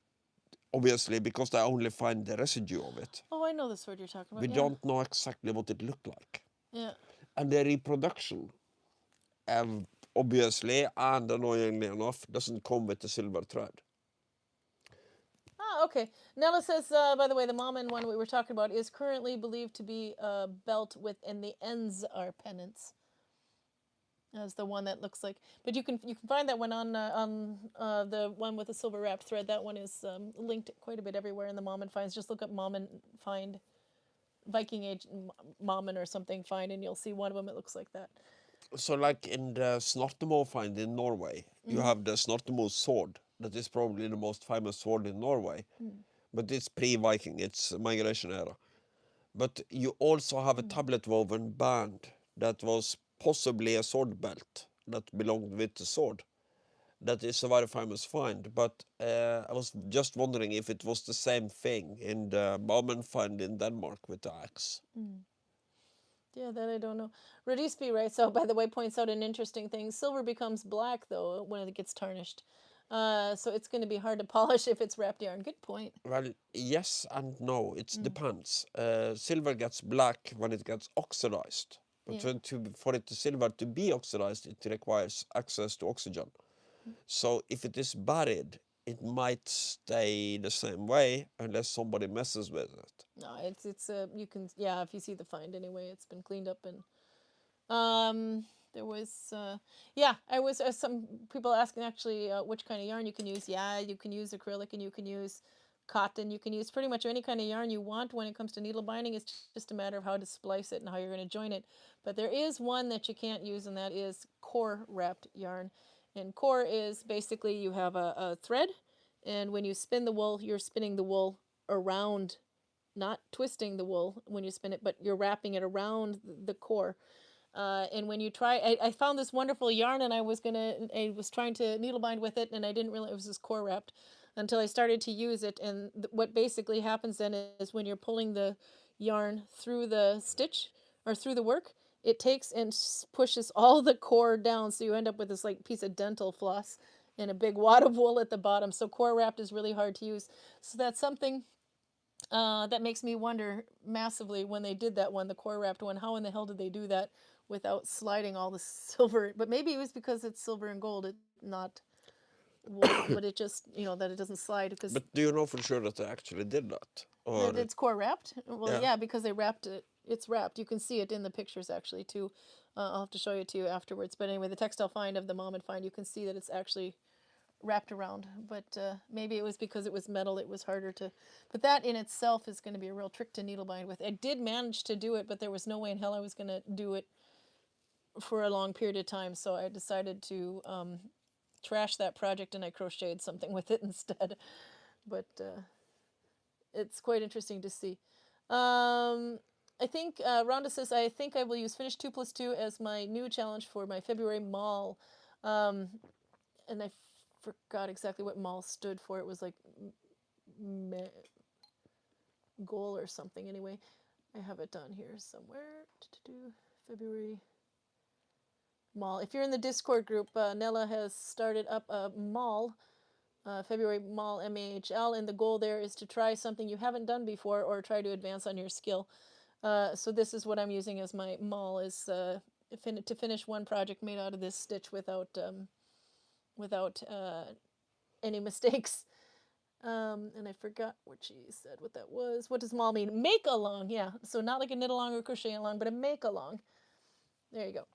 obviously, because they only find the residue of it, Oh, I know the sword you're talking we about. Yeah. don't know exactly what it looked like. Yeah. And the reproduction, obviously, and annoyingly enough, doesn't come with the silver thread. Ah, okay. Nele says, by the way, the Mammon one we were talking about is currently believed to be a belt with, and the ends are pennants. As the one that looks like, but you can find that one on the one with the silver wrapped thread. That one is linked quite a bit everywhere in the Mammon finds. Just look up Mammon find Viking Age Mammon or something find, and you'll see one of them. It looks like that. So, like in the Snortemo find in Norway, you have the Snortemo sword. That is probably the most famous sword in Norway. But it's pre-Viking, it's migration era. But you also have a tablet woven band that was possibly a sword belt that belonged with the sword. That is a very famous find, but I was just wondering if it was the same thing in the Bauman find in Denmark with the axe. Yeah, that I don't know. Radisby writes out, by the way, points out an interesting thing. Silver becomes black, though, when it gets tarnished. So it's going to be hard to polish if it's wrapped yarn. Good point. Well, yes and no. It depends. Silver gets black when it gets oxidized. But Yeah. for it, the silver to be oxidized, it requires access to oxygen. So if it is buried, it might stay the same way unless somebody messes with it. No, it's you can, yeah, if you see the find anyway, it's been cleaned up. And there was yeah, I was some people asking actually which kind of yarn you can use. Yeah, you can use acrylic and you can use cotton. You can use pretty much any kind of yarn you want when it comes to needle binding. It's just a matter of how to splice it and how you're going to join it. But there is one that you can't use, and that is core wrapped yarn. And core is basically you have a thread, and when you spin the wool, you're spinning the wool around, not twisting the wool when you spin it, but you're wrapping it around the core. And when you try, I found this wonderful yarn, and I was trying to needle bind with it, and I didn't realize it was this core wrapped until I started to use it. And what basically happens then is when you're pulling the yarn through the stitch or through the work, it takes and pushes all the core down, so you end up with this like piece of dental floss and a big wad of wool at the bottom. So core wrapped is really hard to use. So that's something that makes me wonder massively when they did that one, the core wrapped one. How in the hell did they do that without sliding all the silver? But maybe it was because it's silver and gold, it's not wool, but it just, that it doesn't slide because But do you know for sure that they actually did that? Or it's core wrapped. Well, yeah. because they wrapped it. It's wrapped. You can see it in the pictures actually too. I'll have to show it to you afterwards. But anyway, the textile find of the mom and find, you can see that it's actually wrapped around. But maybe it was because it was metal, it was harder to. But that in itself is going to be a real trick to needle bind with. I did manage to do it, but there was no way in hell I was going to do it for a long period of time. So I decided to trash that project, and I crocheted something with it instead. But it's quite interesting to see. I think Rhonda says, I think I will use Finish 2+2 as my new challenge for my February mall. And I forgot exactly what mall stood for. It was like goal or something. Anyway, I have it down here somewhere. February mall. If you're in the Discord group, Nella has started up a mall, February mall MAHL, and the goal there is to try something you haven't done before or try to advance on your skill. So this is what I'm using as my mall, is to finish one project made out of this stitch without any mistakes. And I forgot what she said, what that was. What does mall mean? Make along, yeah. So not like a knit along or crochet along, but a make along. There you go.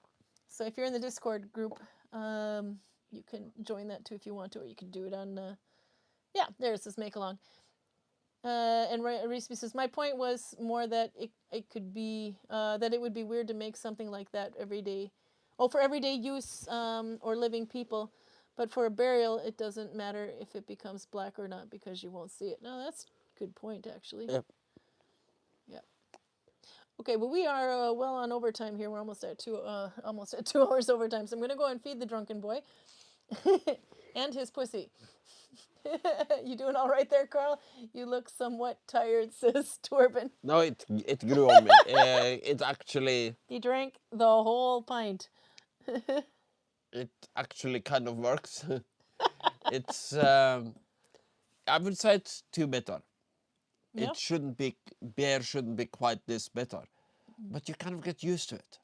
So if you're in the Discord group, you can join that too if you want to, or you can do it on, yeah, there's this make along. And Reese says, my point was more that it could be, that it would be weird to make something like that every day Oh, for everyday use or living people. But for a burial, it doesn't matter if it becomes black or not because you won't see it. No, that's a good point, actually. Yep. Yeah. Okay, well, we are well on overtime here. We're almost at 2 hours overtime. So I'm going to go and feed the drunken boy and his pussy. You doing all right there, Karl? You look somewhat tired, says Torben. No, it grew on me. It actually He drank the whole pint. it actually kind of works. It's I would say it's too bitter. Yeah. It shouldn't be beer shouldn't be quite this bitter, but you kind of get used to it.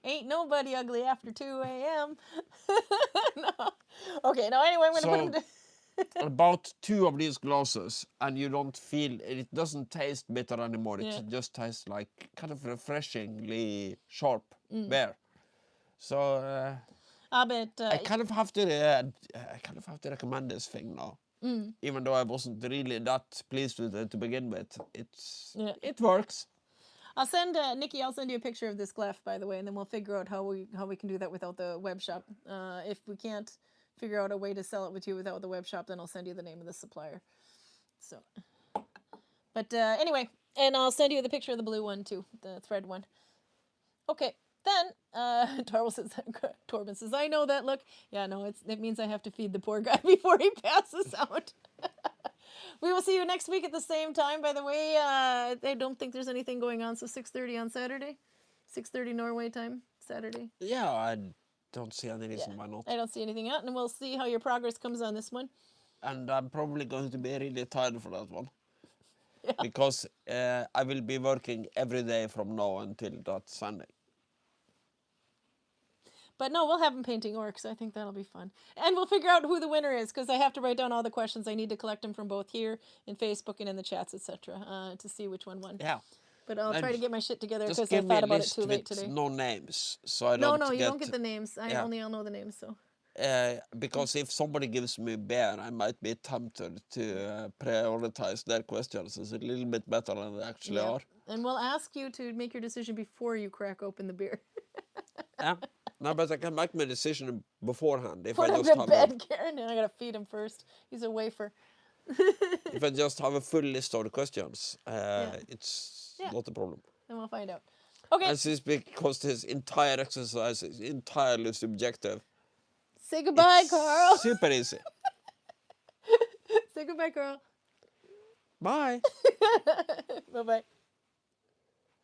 Ain't nobody ugly after 2 a.m. No. Okay, now anyway, I'm going to put him to... About 2 of these glasses, and you don't feel it doesn't taste bitter anymore. Yeah. It just tastes like kind of refreshingly sharp beer. So I bet... I kind of have to recommend this thing now. Even though I wasn't really that pleased with it to begin with, it works. I'll send Nikki. I'll send you a picture of this Glef, by the way, and then we'll figure out how we can do that without the web shop. If we can't figure out a way to sell it with you without the web shop, then I'll send you the name of the supplier. So, but anyway, and I'll send you the picture of the blue one too, the thread one. Okay, then Torben says, "I know that look. Yeah, no, it means I have to feed the poor guy before he passes out." We will see you next week at the same time. By the way, I don't think there's anything going on, so 6:30 on Saturday. 6:30 Norway time, Saturday. Yeah, I don't see any reason why not. I don't see anything out, and we'll see how your progress comes on this one. And I'm probably going to be really tired for that one. Yeah. Because I will be working every day from now until that Sunday. But no, we'll have them painting orcs. I think that'll be fun. And we'll figure out who the winner is, because I have to write down all the questions. I need to collect them from both here in Facebook and in the chats, etc., to see which one won. Yeah. But I'll try to get my shit together Just because I give me thought a about it list too late with today. no names, so I don't No, you get... don't get the names. I'll know the names, so. Because if somebody gives me beer, I might be tempted to prioritize their questions as a little bit better than they actually are. And we'll ask you to make your decision before you crack open the beer. Yeah. No, but I can make my decision beforehand. If Put I him just to have bed, Karin, and I gotta feed him first. He's a wafer. if I just have a full list of the questions, it's not a problem. Then we'll find out. Okay. This is because this entire exercise is entirely subjective. Say goodbye, It's Karl. super easy. Say goodbye, Karl. Bye. Bye-bye.